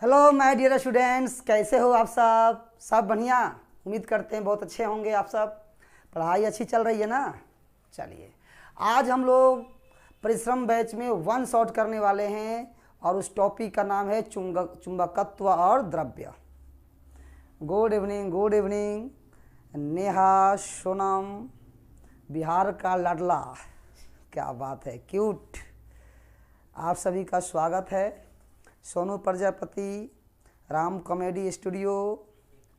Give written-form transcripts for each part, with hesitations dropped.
Hello my dear students, कैसे हो आप सब बढ़िया। उम्मीद करते हैं बहुत अच्छे होंगे आप सब। पढ़ाई अच्छी चल रही है ना। चलिए, आज हम लोग परिश्रम बैच में वन शॉट करने वाले हैं और उस टॉपिक का नाम है चुंबकत्व और द्रव्य। गुड इवनिंग नेहा, सोनम, बिहार का लाडला, क्या बात है, क्यूट। आप सभी का स्वागत है। सोनू प्रजापति, राम कॉमेडी स्टूडियो,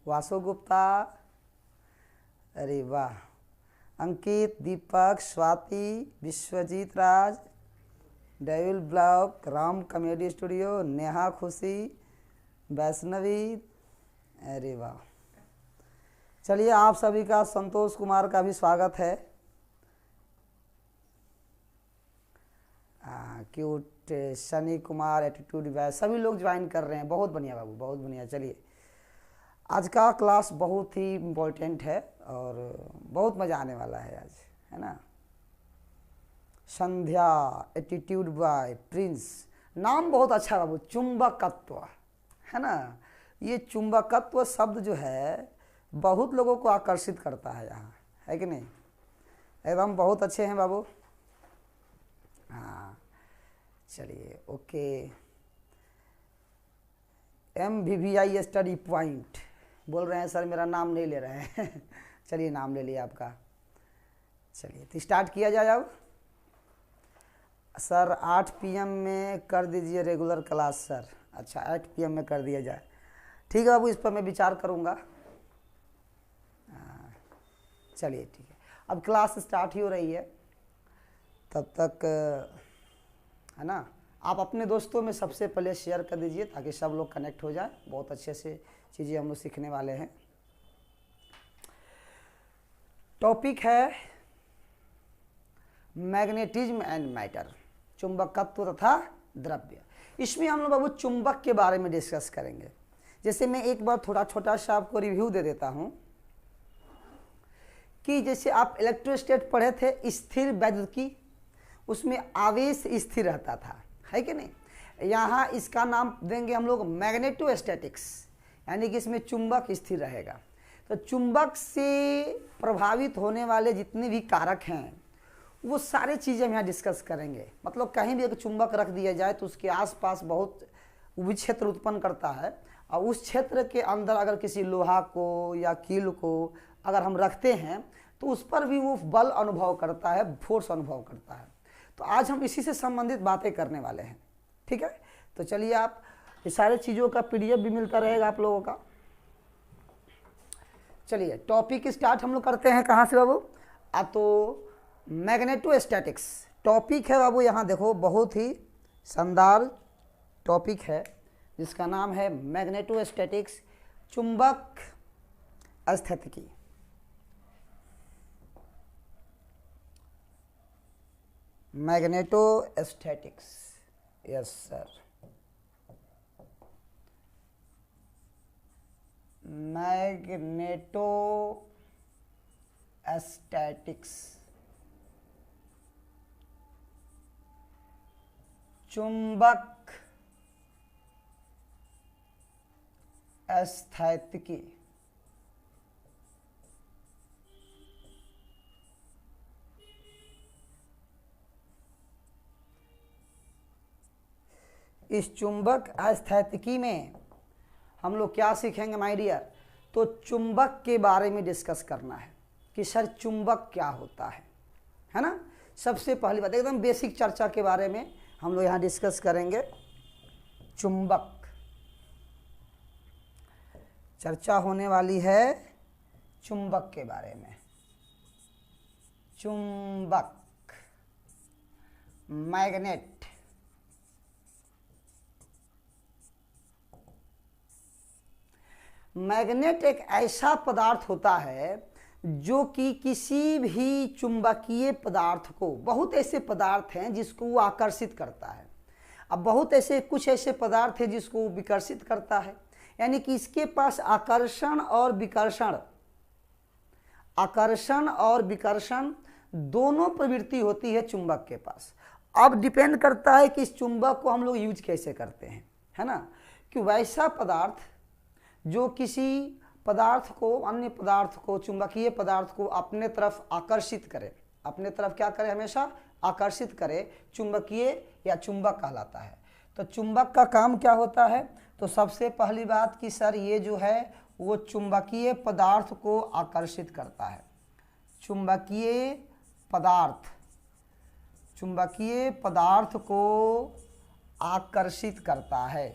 वासु गुप्ता, अरे वाह, Ankit, Deepak, Swati, Vishwajeet Raj, devil blog, Ram comedy studio, Neha, Khushi, Vaishnavi, अरे वाह। चलिए, आप सभी का संतोष कुमार का भी स्वागत है। क्यूट, शनि कुमार, एटीट्यूड वैस, सभी लोग ज्वाइन कर रहे हैं। बहुत बढ़िया बाबू, बहुत बढ़िया। चलिए, आज का क्लास बहुत ही इम्पोर्टेंट है और बहुत मज़ा आने वाला है आज, है ना। संध्या, एटीट्यूड बॉय, प्रिंस, नाम बहुत अच्छा बाबू। चुंबकत्व, है ना। ये चुंबकत्व शब्द जो है बहुत लोगों को आकर्षित करता है यहाँ, है कि नहीं। एकदम बहुत अच्छे हैं बाबू। हाँ, चलिए, ओके। MVVI स्टडी पॉइंट बोल रहे हैं सर, मेरा नाम नहीं ले रहे हैं। चलिए, नाम ले लिया आपका। चलिए, तो स्टार्ट किया जाए अब। सर 8 PM में कर दीजिए रेगुलर क्लास सर। अच्छा, 8 PM में कर दिया जाए, ठीक है बाबू, इस पर मैं विचार करूँगा। चलिए, ठीक है। अब क्लास स्टार्ट ही हो रही है, तब तक है ना, आप अपने दोस्तों में सबसे पहले शेयर कर दीजिए ताकि सब लोग कनेक्ट हो जाए। बहुत अच्छे से चीज़ें हम लोग सीखने वाले हैं। टॉपिक है मैग्नेटिज्म एंड मैटर, चुंबकत्व तथा द्रव्य। इसमें हम लोग बाबू चुंबक के बारे में डिस्कस करेंगे। जैसे मैं एक बार थोड़ा छोटा सा आपको रिव्यू दे देता हूँ कि जैसे आप इलेक्ट्रोस्टैट पढ़े थे, स्थिर वैद्युतिकी, उसमें आवेश स्थिर रहता था, है कि नहीं। यहाँ इसका नाम देंगे हम लोग मैग्नेटोस्टैटिक्स, यानी कि इसमें चुंबक स्थिर रहेगा। तो चुंबक से प्रभावित होने वाले जितने भी कारक हैं वो सारे चीज़ें हम यहाँ डिस्कस करेंगे। मतलब कहीं भी एक चुंबक रख दिया जाए तो उसके आसपास बहुत भी क्षेत्र उत्पन्न करता है, और उस क्षेत्र के अंदर अगर किसी लोहा को या कील को अगर हम रखते हैं तो उस पर भी वो बल अनुभव करता है, फोर्स अनुभव करता है। तो आज हम इसी से संबंधित बातें करने वाले हैं, ठीक है। तो चलिए, आप ये सारे चीज़ों का PDF भी मिलता रहेगा आप लोगों का। चलिए, टॉपिक स्टार्ट हम लोग करते हैं कहाँ से बाबू। अब तो मैग्नेटोस्टैटिक्स टॉपिक है बाबू। यहाँ देखो, बहुत ही शानदार टॉपिक है जिसका नाम है मैग्नेटोस्टैटिक्स, चुंबक स्थितिकी। मैग्नेटोस्टैटिक्स, यस सर, मैग्नेटोस्टैटिक्स, चुंबक स्थितिकी। इस चुंबक स्थितिकी में हम लोग क्या सीखेंगे माय डियर। तो चुंबक के बारे में डिस्कस करना है कि सर चुंबक क्या होता है ना। सबसे पहली बात एकदम बेसिक चर्चा के बारे में हम लोग यहाँ डिस्कस करेंगे। चुंबक चर्चा होने वाली है चुंबक के बारे में। चुंबक, मैग्नेट, मैग्नेट एक ऐसा पदार्थ होता है जो कि किसी भी चुंबकीय पदार्थ को, बहुत ऐसे पदार्थ हैं जिसको वो आकर्षित करता है। अब बहुत ऐसे कुछ ऐसे पदार्थ हैं जिसको वो विकर्षित करता है, यानी कि इसके पास आकर्षण और विकर्षण दोनों प्रवृत्ति होती है चुंबक के पास। अब डिपेंड करता है कि इस चुंबक को हम लोग यूज कैसे करते हैं, है ना। कि वैसा पदार्थ जो किसी पदार्थ को, अन्य पदार्थ को, चुंबकीय पदार्थ को अपने तरफ आकर्षित करे, अपने तरफ क्या करे, हमेशा आकर्षित करे, चुंबकीय या चुंबक कहलाता है। तो चुंबक का काम क्या होता है? तो सबसे पहली बात कि सर ये जो है वो चुंबकीय पदार्थ को आकर्षित करता है। चुंबकीय पदार्थ को आकर्षित करता है।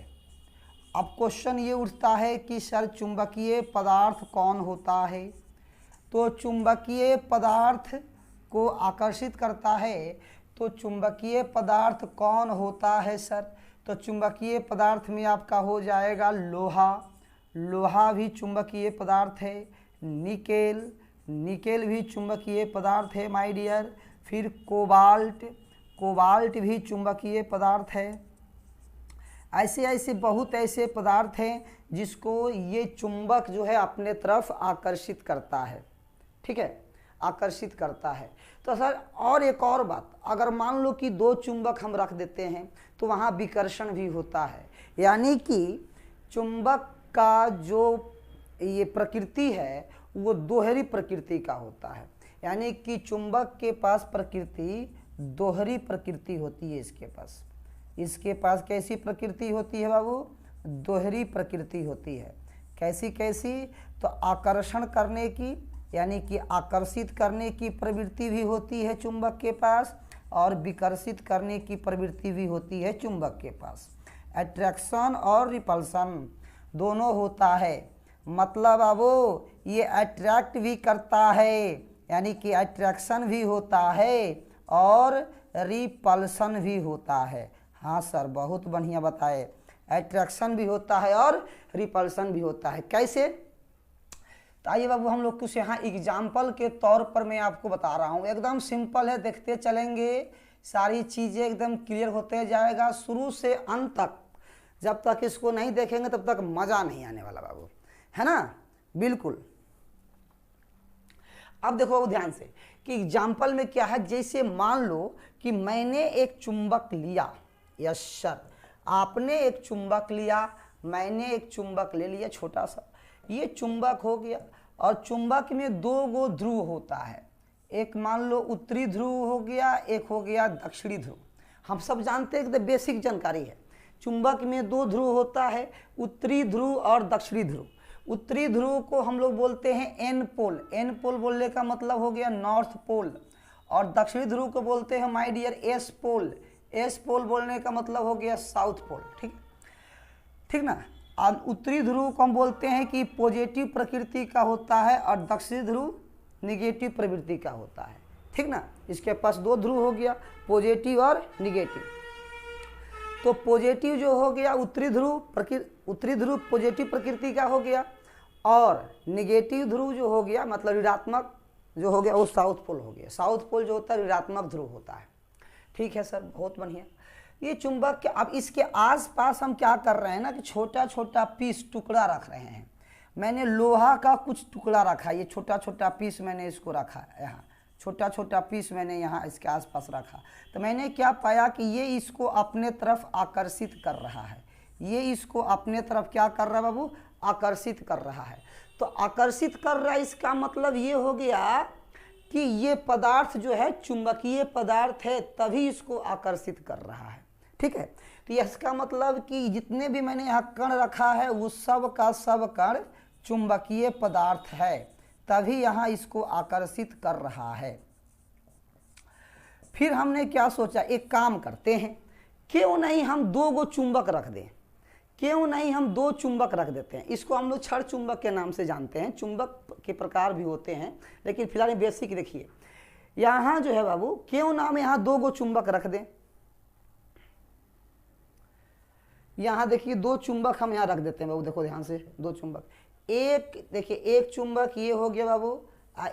अब क्वेश्चन ये उठता है कि सर चुंबकीय पदार्थ कौन होता है? तो चुंबकीय पदार्थ को आकर्षित करता है, तो चुंबकीय पदार्थ कौन होता है सर? तो चुंबकीय पदार्थ में आपका हो जाएगा लोहा, लोहा भी चुंबकीय पदार्थ है। निकेल, निकेल भी चुंबकीय पदार्थ है माय डियर। फिर कोबाल्ट, कोबाल्ट भी चुंबकीय पदार्थ है। ऐसे ऐसे बहुत ऐसे पदार्थ हैं जिसको ये चुंबक जो है अपने तरफ आकर्षित करता है। ठीक है, आकर्षित करता है। तो सर और एक और बात, अगर मान लो कि दो चुंबक हम रख देते हैं तो वहाँ विकर्षण भी होता है, यानी कि चुंबक का जो ये प्रकृति है वो दोहरी प्रकृति का होता है, यानी कि चुंबक के पास प्रकृति दोहरी प्रकृति होती है। इसके पास कैसी प्रकृति होती है बाबू? दोहरी प्रकृति होती है। कैसी कैसी? तो आकर्षण करने की, यानी कि आकर्षित करने की प्रवृत्ति भी होती है चुंबक के पास, और विकर्षित करने की प्रवृत्ति भी होती है चुंबक के पास। अट्रैक्शन और रिपल्सन दोनों होता है। मतलब बाबू ये अट्रैक्ट भी करता है, यानी कि अट्रैक्शन भी होता है और रिपल्सन भी होता है। हाँ सर, बहुत बढ़िया बताए। अट्रैक्शन भी होता है और रिपल्सन भी होता है। कैसे? तो आइए बाबू हम लोग कुछ यहाँ एग्जाम्पल के तौर पर मैं आपको बता रहा हूँ। एकदम सिंपल है, देखते चलेंगे, सारी चीज़ें एकदम क्लियर होते जाएगा शुरू से अंत तक। जब तक इसको नहीं देखेंगे तब तक मज़ा नहीं आने वाला बाबू, है ना? बिल्कुल। अब देखो बाबू ध्यान से कि एग्जाम्पल में क्या है। जैसे मान लो कि मैंने एक चुंबक लिया, यस सर, आपने एक चुंबक लिया, मैंने एक चुंबक ले लिया छोटा सा, ये चुंबक हो गया, और चुंबक में दो गो ध्रुव होता है। एक मान लो उत्तरी ध्रुव हो गया, एक हो गया दक्षिणी ध्रुव। हम सब जानते हैं कि बेसिक जानकारी है, चुंबक में दो ध्रुव होता है, उत्तरी ध्रुव और दक्षिणी ध्रुव। उत्तरी ध्रुव को हम लोग बोलते हैं एन पोल, एन पोल बोलने का मतलब हो गया नॉर्थ पोल, और दक्षिणी ध्रुव को बोलते हैं my dear S pole, S pole बोलने का मतलब हो गया साउथ पोल। ठीक, ठीक ना? और उत्तरी ध्रुव को हम बोलते हैं कि पॉजिटिव प्रकृति का होता है, और दक्षिणी ध्रुव निगेटिव प्रवृत्ति का होता है। ठीक ना? इसके पास दो ध्रुव हो गया, पॉजिटिव और निगेटिव। तो पॉजिटिव जो हो गया उत्तरी ध्रुव पॉजिटिव प्रकृति का हो गया, और निगेटिव ध्रुव जो हो गया मतलब ऋणात्मक जो हो गया वो साउथ पोल हो गया। साउथ पोल जो होता है ऋणात्मक ध्रुव होता है। ठीक है सर, बहुत बढ़िया। ये चुंबक के अब इसके आसपास हम क्या कर रहे हैं ना कि छोटा छोटा पीस टुकड़ा रख रहे हैं। मैंने लोहा का कुछ टुकड़ा रखा, ये छोटा छोटा पीस मैंने इसको रखा यहाँ, छोटा छोटा पीस मैंने यहाँ इसके आसपास रखा। तो मैंने क्या पाया कि ये इसको अपने तरफ आकर्षित कर रहा है, ये इसको अपने तरफ क्या कर रहा है बाबू? आकर्षित कर रहा है। तो आकर्षित कर रहा है, इसका मतलब ये हो गया कि ये पदार्थ जो है चुंबकीय पदार्थ है, तभी इसको आकर्षित कर रहा है। ठीक है, तो इसका मतलब कि जितने भी मैंने यहाँ कण रखा है वो सब का सब कण चुंबकीय पदार्थ है, तभी यहाँ इसको आकर्षित कर रहा है। फिर हमने क्या सोचा, एक काम करते हैं, क्यों नहीं हम दो गो चुंबक रख दें, क्यों नहीं हम दो चुंबक रख देते हैं। इसको हम लोग क्षण चुंबक के नाम से जानते हैं, चुंबक के प्रकार भी होते हैं, लेकिन फिलहाल बेसिक देखिए। यहाँ जो है बाबू, क्यों ना हम यहाँ दो गो चुंबक रख दें। यहाँ देखिए दो चुंबक हम यहाँ रख देते हैं बाबू, देखो ध्यान से, दो चुंबक। एक देखिए, एक चुंबक ये हो गया बाबू,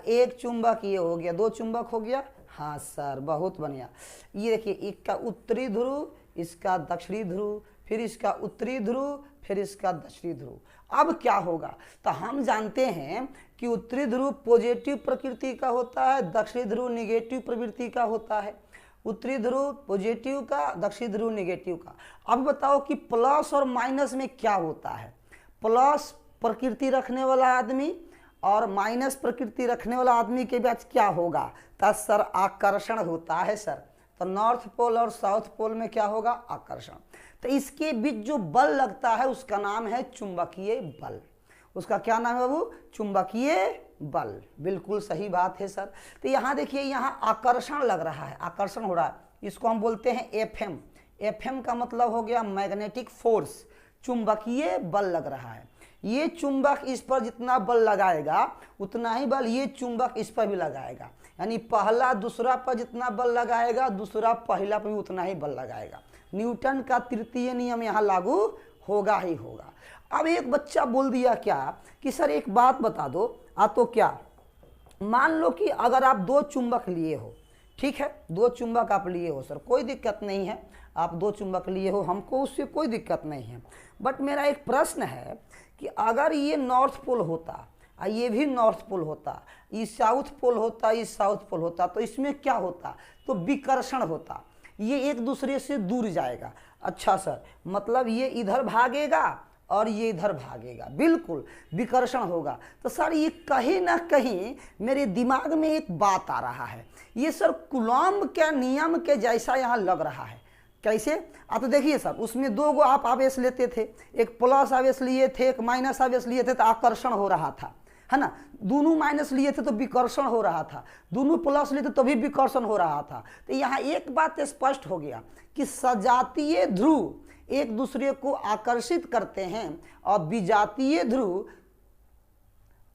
एक चुंबक ये हो गया, दो चुंबक हो गया। हाँ सर, बहुत बढ़िया। ये देखिए, एक का उत्तरी ध्रुव, इसका दक्षिणी ध्रुव, फिर इसका उत्तरी ध्रुव, फिर इसका दक्षिणी ध्रुव। अब क्या होगा, तो हम जानते हैं कि उत्तरी ध्रुव पॉजिटिव प्रकृति का होता है, दक्षिणी ध्रुव निगेटिव प्रवृत्ति का होता है। उत्तरी ध्रुव पॉजिटिव का, दक्षिणी ध्रुव नेगेटिव का। अब बताओ कि प्लस और माइनस में क्या होता है। प्लस प्रकृति रखने वाला आदमी और माइनस प्रकृति रखने वाला आदमी के बीच क्या होगा? तो सर आकर्षण होता है सर। तो नॉर्थ पोल और साउथ पोल में क्या होगा? आकर्षण। तो इसके बीच जो बल लगता है उसका नाम है चुंबकीय बल। उसका क्या नाम है बाबू? चुंबकीय बल। बिल्कुल सही बात है सर। तो यहाँ देखिए, यहाँ आकर्षण लग रहा है, आकर्षण हो रहा है, इसको हम बोलते हैं एफएम। एफएम का मतलब हो गया मैग्नेटिक फोर्स, चुंबकीय बल लग रहा है। ये चुंबक इस पर जितना बल लगाएगा उतना ही बल ये चुंबक इस पर भी लगाएगा, यानी पहला दूसरा पर जितना बल लगाएगा दूसरा पहला पर भी उतना ही बल लगाएगा। न्यूटन का तृतीय नियम यहाँ लागू होगा ही होगा। अब एक बच्चा बोल दिया क्या कि सर एक बात बता दो, तो क्या, मान लो कि अगर आप दो चुंबक लिए हो, ठीक है, दो चुंबक आप लिए हो सर, कोई दिक्कत नहीं है, आप दो चुंबक लिए हो, हमको उससे कोई दिक्कत नहीं है। बट मेरा एक प्रश्न है कि अगर ये नॉर्थ पोल होता, ये भी नॉर्थ पोल होता, ये साउथ पोल होता, ये साउथ पोल होता, तो इसमें क्या होता? तो विकर्षण होता, ये एक दूसरे से दूर जाएगा। अच्छा सर, मतलब ये इधर भागेगा और ये इधर भागेगा, बिल्कुल विकर्षण होगा। तो सर ये कहीं ना कहीं मेरे दिमाग में एक बात आ रहा है, ये सर कूलॉम्ब के नियम के जैसा यहाँ लग रहा है। कैसे? तो देखिए सर, उसमें दो गो आप आवेश लेते थे, एक प्लस आवेश लिए थे, एक माइनस आवेश लिए थे, तो आकर्षण हो रहा था, है ना। दोनों माइनस लिए थे तो विकर्षण हो रहा था, दोनों प्लस लिए थे तो भी विकर्षण हो रहा था। तो यहाँ एक बात स्पष्ट हो गया कि सजातीय ध्रुव एक दूसरे को आकर्षित करते हैं और विजातीय ध्रुव,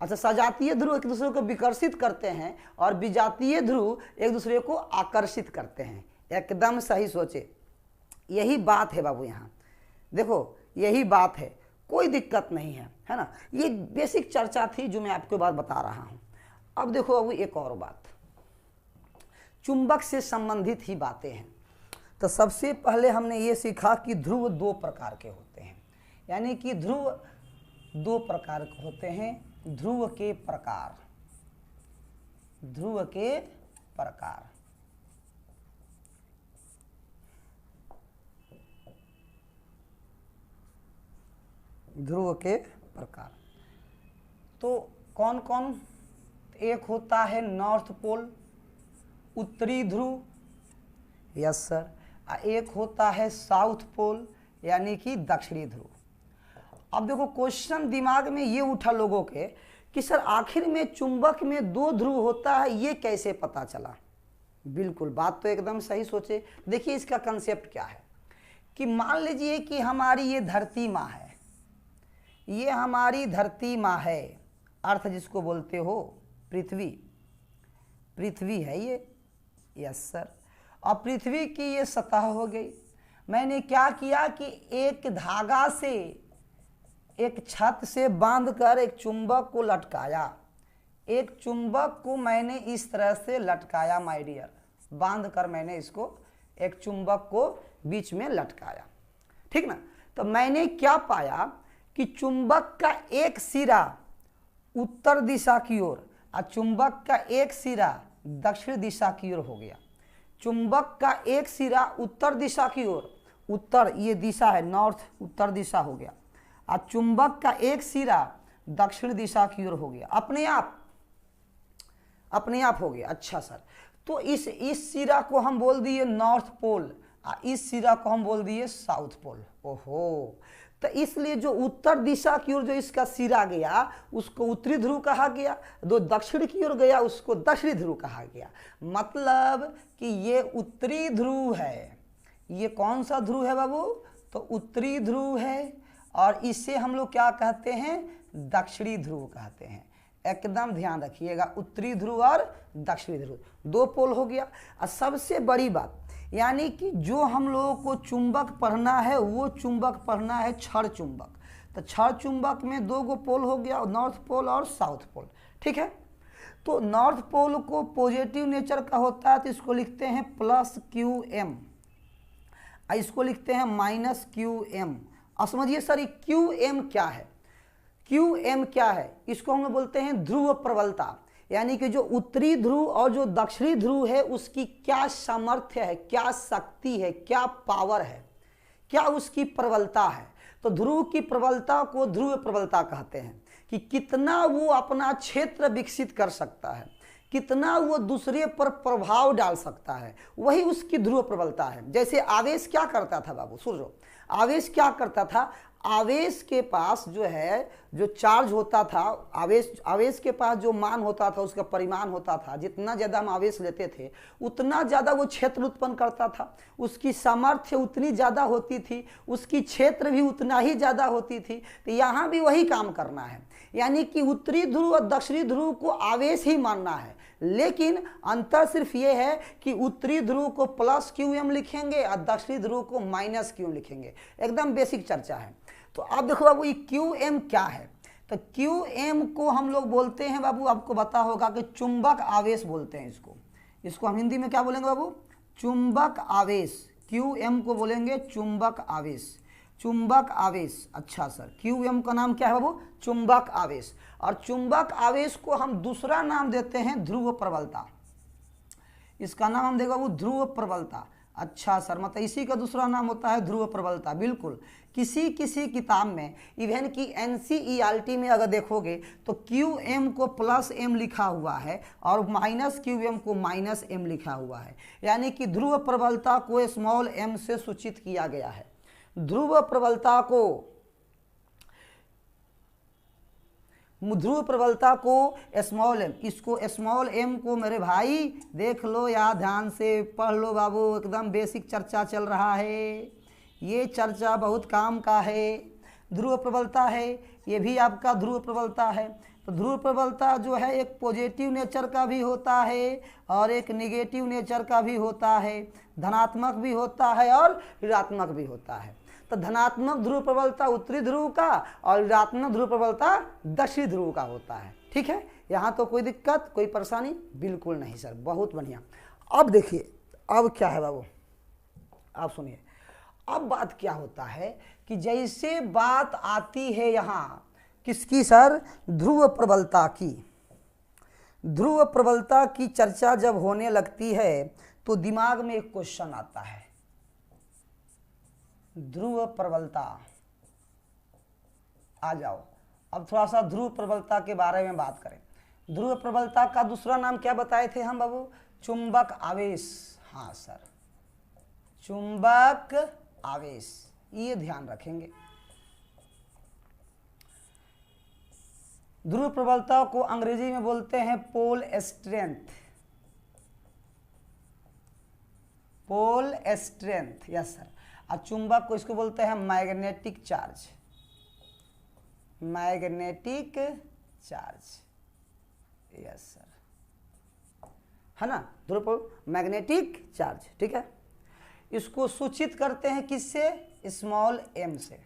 अच्छा, सजातीय ध्रुव एक दूसरे को विकर्षित करते हैं और विजातीय ध्रुव एक दूसरे को आकर्षित करते हैं। एकदम सही सोचे, यही बात है बाबू, यहाँ देखो यही बात है, कोई दिक्कत नहीं है, है ना। ये बेसिक चर्चा थी जो मैं आपको बात बता रहा हूँ। अब देखो बाबू एक और बात, चुंबक से संबंधित ही बातें हैं। तो सबसे पहले हमने ये सीखा कि ध्रुव दो प्रकार के होते हैं, यानी कि ध्रुव दो प्रकार के होते हैं। ध्रुव के प्रकार, ध्रुव के प्रकार, ध्रुव के प्रकार तो कौन कौन? एक होता है नॉर्थ पोल, उत्तरी ध्रुव, यस सर। एक होता है साउथ पोल, यानी कि दक्षिणी ध्रुव। अब देखो क्वेश्चन दिमाग में ये उठा लोगों के कि सर आखिर में चुंबक में दो ध्रुव होता है, ये कैसे पता चला? बिल्कुल, बात तो एकदम सही सोचे। देखिए इसका कंसेप्ट क्या है कि मान लीजिए कि हमारी ये धरती माँ है, ये हमारी धरती माँ है, अर्थ जिसको बोलते हो, पृथ्वी, पृथ्वी है ये, यस सर। और पृथ्वी की ये सतह हो गई। मैंने क्या किया कि एक धागा से, एक छत से बांधकर एक चुंबक को लटकाया, एक चुंबक को मैंने इस तरह से लटकाया माय डियर, बांधकर मैंने इसको, एक चुंबक को बीच में लटकाया, ठीक ना। तो मैंने क्या पाया कि चुंबक का एक सिरा उत्तर दिशा की ओर और चुंबक का एक सिरा दक्षिण दिशा की ओर हो गया। चुंबक का एक सिरा उत्तर दिशा की ओर, उत्तर ये दिशा है, नॉर्थ, उत्तर दिशा हो गया, और चुंबक का एक सिरा दक्षिण दिशा की ओर हो गया, अपने आप हो गया। अच्छा सर, तो इस सिरा को हम बोल दिए नॉर्थ पोल और इस सिरा को हम बोल दिए साउथ पोल। ओहो, तो इसलिए जो उत्तर दिशा की ओर जो इसका सिरा गया उसको उत्तरी ध्रुव कहा गया, जो दक्षिण की ओर गया उसको दक्षिणी ध्रुव कहा गया। मतलब कि ये उत्तरी ध्रुव है। ये कौन सा ध्रुव है बाबू? तो उत्तरी ध्रुव है, और इसे हम लोग क्या कहते हैं? दक्षिणी ध्रुव कहते हैं। एकदम ध्यान रखिएगा, उत्तरी ध्रुव और दक्षिणी ध्रुव, दो पोल हो गया। और सबसे बड़ी बात, यानी कि जो हम लोगों को चुंबक पढ़ना है वो चुंबक पढ़ना है क्षण चुंबक। तो क्षण चुंबक में दो गो पोल हो गया, नॉर्थ पोल और साउथ पोल, ठीक है। तो नॉर्थ पोल को पॉजिटिव नेचर का होता है, तो इसको लिखते हैं +QM, इसको लिखते हैं -QM। और समझिए सर ये QM क्या है? QM क्या है? इसको हम लोग बोलते हैं ध्रुव प्रबलता, यानी कि जो उत्तरी ध्रुव और जो दक्षिणी ध्रुव है उसकी क्या सामर्थ्य है, क्या शक्ति है, क्या पावर है, क्या उसकी प्रबलता है। तो ध्रुव की प्रबलता को ध्रुव प्रबलता कहते हैं कि कितना वो अपना क्षेत्र विकसित कर सकता है, कितना वो दूसरे पर प्रभाव डाल सकता है, वही उसकी ध्रुव प्रबलता है। जैसे आवेश क्या करता था बाबू, सुन लो, आवेश क्या करता था, आवेश के पास जो है जो चार्ज होता था, आवेश के पास जो मान होता था, उसका परिमाण होता था, जितना ज़्यादा हम आवेश लेते थे उतना ज़्यादा वो क्षेत्र उत्पन्न करता था, उसकी सामर्थ्य उतनी ज़्यादा होती थी, उसकी क्षेत्र भी उतना ही ज़्यादा होती थी। तो यहाँ भी वही काम करना है, यानी कि उत्तरी ध्रुव और दक्षिणी ध्रुव को आवेश ही मानना है, लेकिन अंतर सिर्फ ये है कि उत्तरी ध्रुव को प्लस QM लिखेंगे और दक्षिणी ध्रुव को माइनस QM लिखेंगे। एकदम बेसिक चर्चा है। तो अब देखो बाबू ये QM क्या है, तो QM को हम लोग बोलते हैं बाबू, आपको पता होगा कि चुंबक आवेश बोलते हैं इसको हम हिंदी में क्या बोलेंगे बाबू, चुंबक आवेश। QM को बोलेंगे चुंबक आवेश, चुंबक आवेश। अच्छा सर, QM का नाम क्या है बाबू, चुंबक आवेश। और चुंबक आवेश को हम दूसरा नाम देते हैं ध्रुव प्रबलता, इसका नाम हम देंगे बाबू ध्रुव प्रबलता। अच्छा सर, मतलब इसी का दूसरा नाम होता है ध्रुव प्रबलता। बिल्कुल, किसी किसी किताब में, इवन की NCERT में अगर देखोगे तो QM को +M लिखा हुआ है और -QM को -M लिखा हुआ है, यानी कि ध्रुव प्रबलता को स्मॉल m से सूचित किया गया है। ध्रुव प्रबलता को स्मॉल m, इसको स्मॉल m को मेरे भाई देख लो या ध्यान से पढ़ लो बाबू, एकदम बेसिक चर्चा चल रहा है, ये चर्चा बहुत काम का है। ध्रुव प्रबलता है, ये भी आपका ध्रुव प्रबलता है। तो ध्रुव प्रबलता जो है एक पॉजिटिव नेचर का भी होता है और एक नेगेटिव नेचर का भी होता है, धनात्मक भी होता है और ऋणात्मक भी होता है। तो धनात्मक ध्रुव प्रबलता उत्तरी ध्रुव का और ऋणात्मक ध्रुव प्रबलता दक्षिणी ध्रुव का होता है। ठीक है, यहाँ तो कोई दिक्कत, कोई परेशानी बिल्कुल नहीं सर, बहुत बढ़िया। अब देखिए, अब क्या है बाबू, आप सुनिए। अब बात क्या होता है कि जैसे बात आती है यहाँ किसकी सर, ध्रुव प्रबलता की। ध्रुव प्रबलता की चर्चा जब होने लगती है तो दिमाग में एक क्वेश्चन आता है, ध्रुव प्रबलता। आ जाओ, अब थोड़ा सा ध्रुव प्रबलता के बारे में बात करें। ध्रुव प्रबलता का दूसरा नाम क्या बताए थे हम बाबू, चुंबक आवेश। हाँ सर, चुंबक आवेश, ये ध्यान रखेंगे। ध्रुव प्रबलता को अंग्रेजी में बोलते हैं pole strength, pole strength, yes sir. और चुंबक को इसको बोलते हैं magnetic charge, magnetic charge, yes sir, है ना, ध्रुव मैग्नेटिक चार्ज। ठीक है, इसको सूचित करते हैं किससे, स्मॉल m से,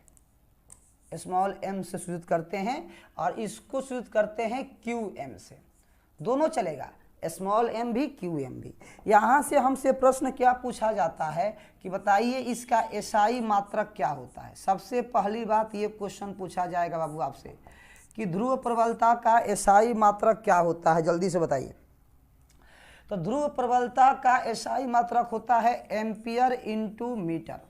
स्मॉल m से सूचित करते हैं और इसको सूचित करते हैं QM से, दोनों चलेगा, स्मॉल m भी QM भी। यहाँ से हमसे प्रश्न क्या पूछा जाता है कि बताइए इसका SI मात्रक क्या होता है। सबसे पहली बात ये क्वेश्चन पूछा जाएगा बाबू आपसे कि ध्रुव प्रबलता का SI मात्रक क्या होता है, जल्दी से बताइए। तो ध्रुव प्रबलता का SI मात्रक होता है ampere into metre,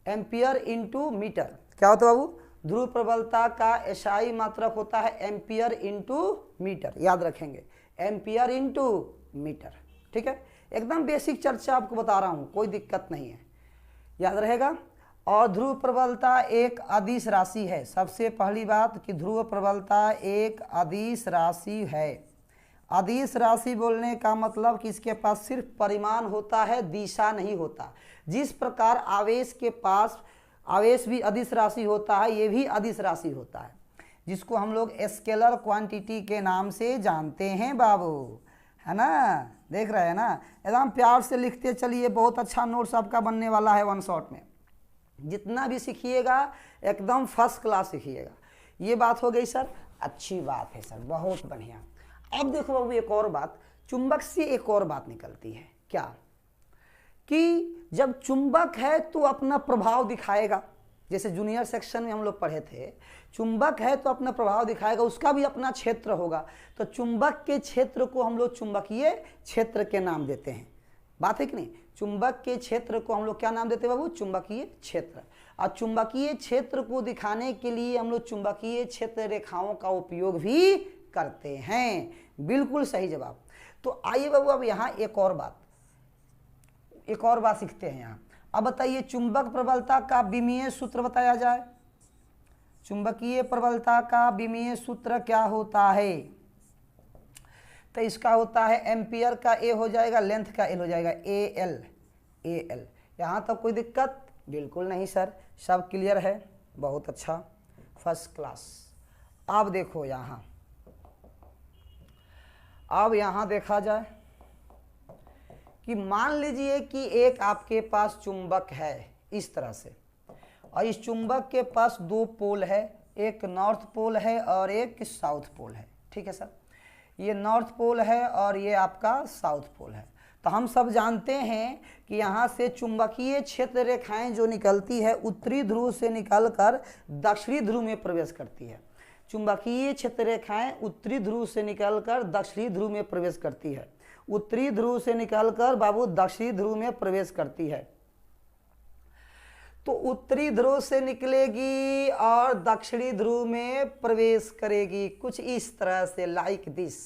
ampere into metre. क्या होता है बाबू, ध्रुव प्रबलता का SI मात्रक होता है एम्पियर इंटू मीटर, याद रखेंगे, एम्पियर इंटू मीटर। ठीक है, एकदम बेसिक चर्चा आपको बता रहा हूँ, कोई दिक्कत नहीं है, याद रहेगा। और ध्रुव प्रबलता एक अदिश राशि है। सबसे पहली बात कि ध्रुव प्रबलता एक अदिश राशि है। अदिश राशि बोलने का मतलब कि इसके पास सिर्फ परिमाण होता है, दिशा नहीं होता। जिस प्रकार आवेश के पास, आवेश भी अदिश राशि होता है, ये भी अदिश राशि होता है, जिसको हम लोग स्केलर क्वांटिटी के नाम से जानते हैं बाबू, है ना, देख रहे हैं ना। एकदम प्यार से लिखते चलिए, बहुत अच्छा नोट्स आपका बनने वाला है वन शॉट में। जितना भी सीखिएगा एकदम फर्स्ट क्लास सीखिएगा। ये बात हो गई सर, अच्छी बात है सर, बहुत बढ़िया। अब देखो बाबू एक और बात, चुंबक से एक और बात निकलती है, क्या कि जब चुंबक है तो अपना प्रभाव दिखाएगा, जैसे जूनियर सेक्शन में हम लोग पढ़े थे, चुंबक है तो अपना प्रभाव दिखाएगा, उसका भी अपना क्षेत्र होगा, तो चुंबक के क्षेत्र को हम लोग चुंबकीय क्षेत्र के नाम देते हैं। बात है कि नहीं? चुंबक के क्षेत्र को हम लोग क्या नाम देते हैं बाबू? चुंबकीय क्षेत्र। और चुंबकीय क्षेत्र को दिखाने के लिए हम लोग चुंबकीय क्षेत्र रेखाओं का उपयोग भी करते हैं। बिल्कुल सही जवाब। तो आइए बाबू अब यहाँ एक और बात सीखते हैं यहाँ। अब बताइए चुंबक प्रबलता का विमीय सूत्र बताया जाए। चुंबकीय प्रबलता का विमीय सूत्र क्या होता है? तो इसका होता है एम्पियर का ए हो जाएगा, लेंथ का एल हो जाएगा, ए एल। यहाँ तक कोई दिक्कत? बिल्कुल नहीं सर, सब क्लियर है, बहुत अच्छा, फर्स्ट क्लास। अब देखो यहाँ, अब यहाँ देखा जाए कि मान लीजिए कि एक आपके पास चुंबक है इस तरह से, और इस चुंबक के पास दो पोल है, एक नॉर्थ पोल है और एक साउथ पोल है। ठीक है सर, ये नॉर्थ पोल है और ये आपका साउथ पोल है। तो हम सब जानते हैं कि यहाँ से चुंबकीय क्षेत्र रेखाएं जो निकलती है उत्तरी ध्रुव से निकलकर दक्षिणी ध्रुव में प्रवेश करती है। चुंबकीय क्षेत्र रेखाएं उत्तरी ध्रुव से निकलकर दक्षिणी ध्रुव में प्रवेश करती है। उत्तरी ध्रुव से निकलकर बाबू दक्षिणी ध्रुव में प्रवेश करती है। तो उत्तरी ध्रुव से निकलेगी और दक्षिणी ध्रुव में प्रवेश करेगी, कुछ इस तरह से, लाइक दिस।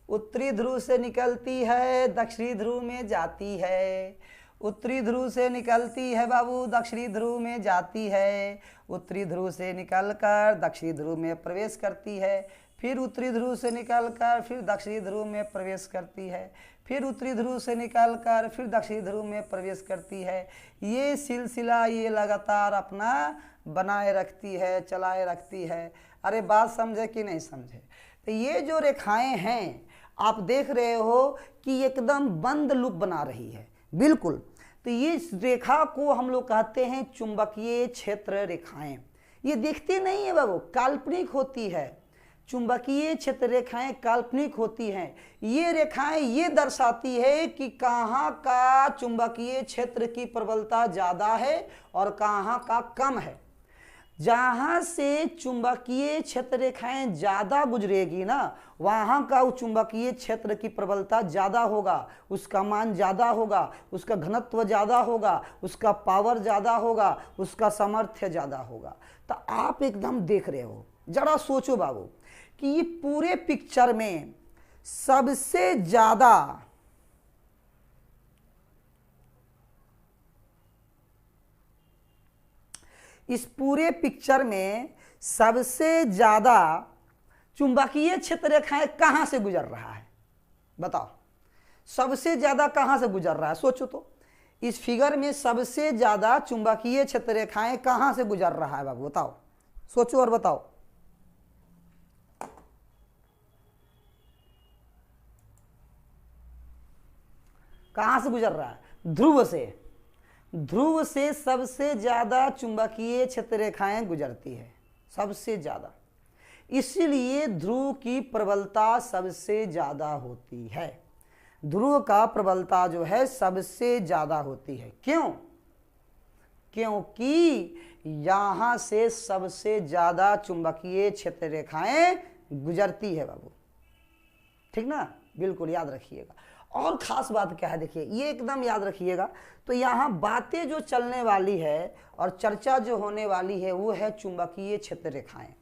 उत्तरी ध्रुव से निकलती है, दक्षिणी ध्रुव में जाती है। उत्तरी ध्रुव से निकलती है बाबू, दक्षिणी ध्रुव में जाती है। उत्तरी ध्रुव से निकलकर दक्षिणी ध्रुव में प्रवेश करती है, फिर उत्तरी ध्रुव से निकलकर फिर दक्षिणी ध्रुव में प्रवेश करती है, फिर उत्तरी ध्रुव से निकलकर फिर दक्षिणी ध्रुव में प्रवेश करती है। ये सिलसिला ये लगातार अपना बनाए रखती है, चलाए रखती है। अरे बात समझे कि नहीं समझे? तो ये जो रेखाएं हैं आप देख रहे हो कि एकदम बंद लूप बना रही है, बिल्कुल। तो ये रेखा को हम लोग कहते हैं चुंबकीय क्षेत्र रेखाएं। ये दिखती नहीं है बाबू, काल्पनिक होती है। चुंबकीय क्षेत्र रेखाएं काल्पनिक होती हैं। ये रेखाएं ये दर्शाती है कि कहाँ का चुंबकीय क्षेत्र की प्रबलता ज़्यादा है और कहाँ का कम है। जहाँ से चुंबकीय क्षेत्र रेखाएं ज़्यादा गुजरेगी ना, वहाँ का चुंबकीय क्षेत्र की प्रबलता ज़्यादा होगा, उसका मान ज़्यादा होगा, उसका घनत्व ज़्यादा होगा, उसका पावर ज़्यादा होगा, उसका सामर्थ्य ज़्यादा होगा। तो आप एकदम देख रहे हो, जरा सोचो बाबू कि ये पूरे पिक्चर में सबसे ज़्यादा इस पूरे पिक्चर में सबसे ज़्यादा चुंबकीय क्षेत्र रेखाएं कहाँ से गुजर रहा है? बताओ, सबसे ज़्यादा कहाँ से गुजर रहा है? सोचो तो, इस फिगर में सबसे ज़्यादा चुंबकीय क्षेत्र रेखाएं कहाँ से गुजर रहा है बाबू? बताओ, सोचो और बताओ। कहाँ से गुजर रहा है? ध्रुव से। ध्रुव से सबसे ज़्यादा चुंबकीय क्षेत्र रेखाएं गुजरती है, सबसे ज़्यादा। इसलिए ध्रुव की प्रबलता सबसे ज़्यादा होती है। ध्रुव का प्रबलता जो है सबसे ज़्यादा होती है। क्यों? क्योंकि यहाँ से सबसे ज़्यादा चुंबकीय क्षेत्र रेखाएं गुजरती है बाबू। ठीक ना? बिल्कुल याद रखिएगा। और ख़ास बात क्या है देखिए, ये एकदम याद रखिएगा। तो यहाँ बातें जो चलने वाली है और चर्चा जो होने वाली है वो है चुंबकीय क्षेत्र रेखाएं।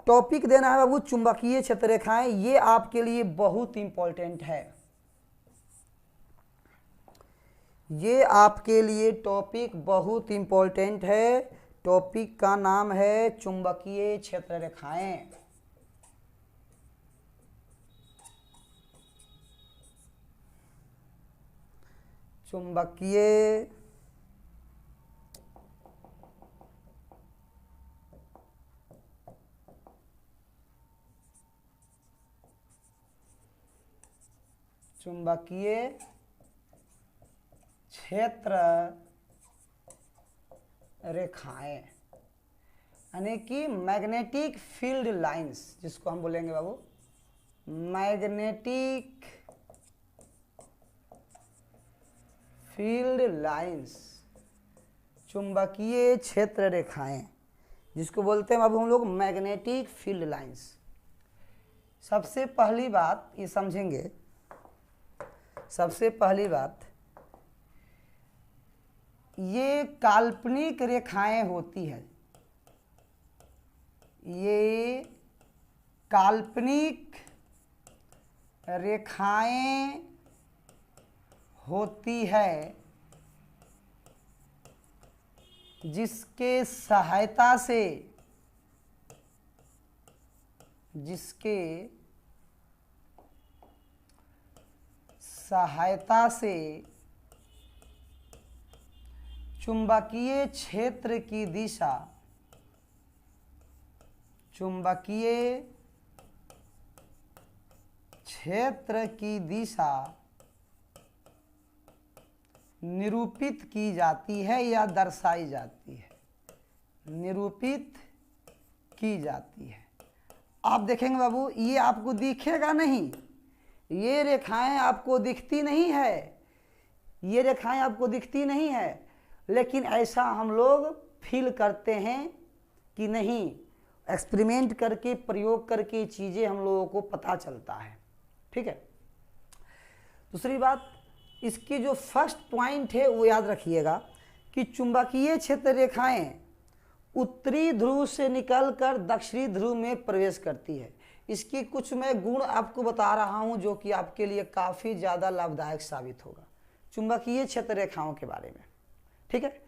टॉपिक देना है बाबू चुंबकीय क्षेत्र रेखाएं, ये आपके लिए बहुत इंपॉर्टेंट है। ये आपके लिए टॉपिक बहुत इंपॉर्टेंट है। टॉपिक का नाम है चुंबकीय क्षेत्र रेखाएं। चुंबकीय क्षेत्र रेखाएं, यानी कि मैग्नेटिक फील्ड लाइंस, जिसको हम बोलेंगे बाबू मैग्नेटिक फील्ड लाइंस। चुंबकीय क्षेत्र रेखाएं, जिसको बोलते हैं अब हम लोग मैग्नेटिक फील्ड लाइंस। सबसे पहली बात ये समझेंगे, सबसे पहली बात ये काल्पनिक रेखाएं होती है, ये काल्पनिक रेखाएं होती है जिसके सहायता से, जिसके सहायता से चुंबकीय क्षेत्र की दिशा, चुंबकीय क्षेत्र की दिशा निरूपित की जाती है या दर्शाई जाती है, निरूपित की जाती है। आप देखेंगे बाबू, ये आपको दिखेगा नहीं, ये रेखाएं आपको दिखती नहीं है, ये रेखाएं आपको दिखती नहीं है, लेकिन ऐसा हम लोग फील करते हैं कि नहीं, एक्सपेरिमेंट करके, प्रयोग करके चीज़ें हम लोगों को पता चलता है। ठीक है। दूसरी बात, इसकी जो फर्स्ट पॉइंट है वो याद रखिएगा कि चुंबकीय क्षेत्र रेखाएं उत्तरी ध्रुव से निकलकर दक्षिणी ध्रुव में प्रवेश करती है। इसकी कुछ मैं गुण आपको बता रहा हूं जो कि आपके लिए काफ़ी ज़्यादा लाभदायक साबित होगा चुंबकीय क्षेत्र रेखाओं के बारे में। ठीक है।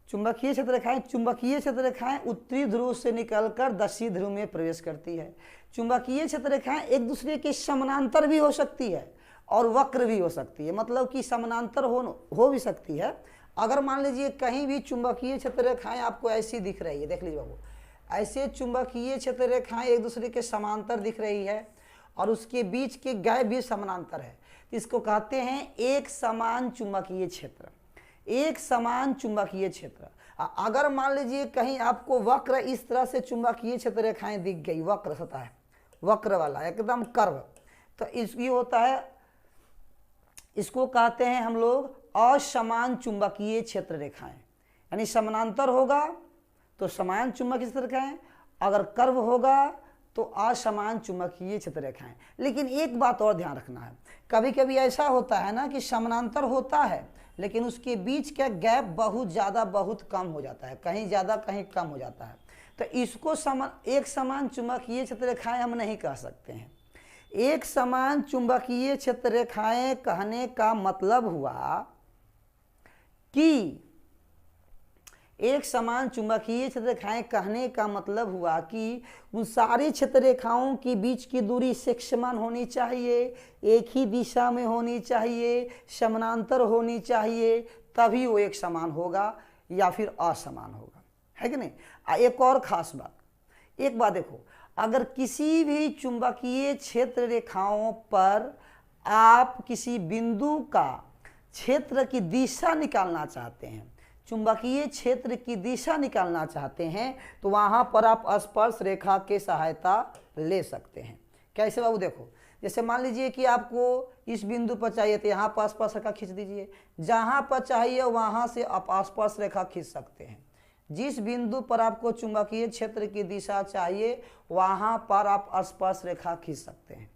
चुंबकीय क्षेत्र रेखाएं उत्तरी ध्रुव से निकलकर दक्षिणी ध्रुव में प्रवेश करती है। चुंबकीय क्षेत्र रेखाएं एक दूसरे के समानांतर भी हो सकती है और वक्र भी हो सकती है, मतलब कि समानांतर हो भी सकती है। अगर मान लीजिए कहीं भी चुंबकीय क्षेत्र रेखाएं आपको ऐसी दिख रही है, देख लीजिए बाबू, ऐसे चुंबकीय क्षेत्र रेखाएं एक दूसरे के समानांतर दिख रही है और उसके बीच के गैप भी समानांतर है, इसको कहते हैं एक समान चुंबकीय क्षेत्र, एक समान चुंबकीय क्षेत्र। अगर मान लीजिए कहीं आपको वक्र इस तरह से चुंबकीय क्षेत्र रेखाएं दिख गई, वक्र सतह, वक्र वाला एकदम कर्व, तो ये होता है, इसको कहते हैं हम लोग असमान चुंबकीय क्षेत्र रेखाएं। यानी समानांतर होगा तो समान चुंबकीय क्षेत्र रेखाएं, अगर कर्व होगा तो असमान चुंबकीय क्षेत्र रेखाएं। लेकिन एक बात और ध्यान रखना है, कभी कभी ऐसा होता है ना कि समानांतर होता है लेकिन उसके बीच का गैप बहुत ज़्यादा बहुत कम हो जाता है, कहीं ज़्यादा कहीं कम हो जाता है, तो इसको एक समान चुंबकीय क्षेत्र रेखाएं हम नहीं कह सकते हैं। एक समान चुंबकीय क्षेत्र रेखाएं कहने का मतलब हुआ कि एक समान चुंबकीय क्षेत्र रेखाएं कहने का मतलब हुआ कि उन सारी क्षेत्र रेखाओं के बीच की दूरी समान होनी चाहिए, एक ही दिशा में होनी चाहिए, समानांतर होनी चाहिए, तभी वो एक समान होगा या फिर असमान होगा, है कि नहीं। एक और खास बात, एक बात देखो, अगर किसी भी चुंबकीय क्षेत्र रेखाओं पर आप किसी बिंदु का क्षेत्र की दिशा निकालना चाहते हैं, चुंबकीय क्षेत्र की दिशा निकालना चाहते हैं, तो वहां पर आप स्पर्श रेखा की सहायता ले सकते हैं। कैसे बाबू, देखो, जैसे मान लीजिए कि आपको इस बिंदु पर चाहिए तो यहाँ पर स्पर्श रेखा खींच दीजिए, जहां पर चाहिए वहां से आप स्पर्श रेखा खींच सकते हैं। जिस बिंदु पर आपको चुंबकीय क्षेत्र की दिशा चाहिए वहां पर आप स्पर्श रेखा खींच सकते हैं।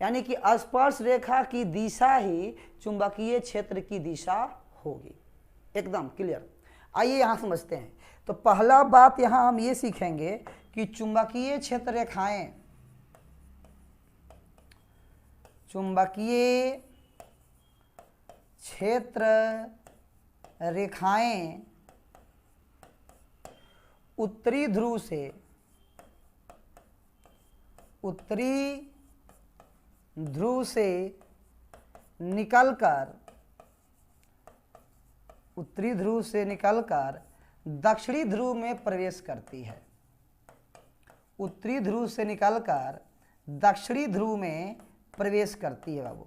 यानी कि स्पर्श रेखा की दिशा ही चुंबकीय क्षेत्र की दिशा होगी। एकदम क्लियर। आइए यहाँ समझते हैं। तो पहला बात यहाँ हम ये सीखेंगे कि चुंबकीय क्षेत्र रेखाएं, चुंबकीय क्षेत्र रेखाएं उत्तरी ध्रुव से, उत्तरी ध्रुव से निकलकर, उत्तरी ध्रुव से निकलकर दक्षिणी ध्रुव में प्रवेश करती है। उत्तरी ध्रुव से निकलकर दक्षिणी ध्रुव में प्रवेश करती है बाबू।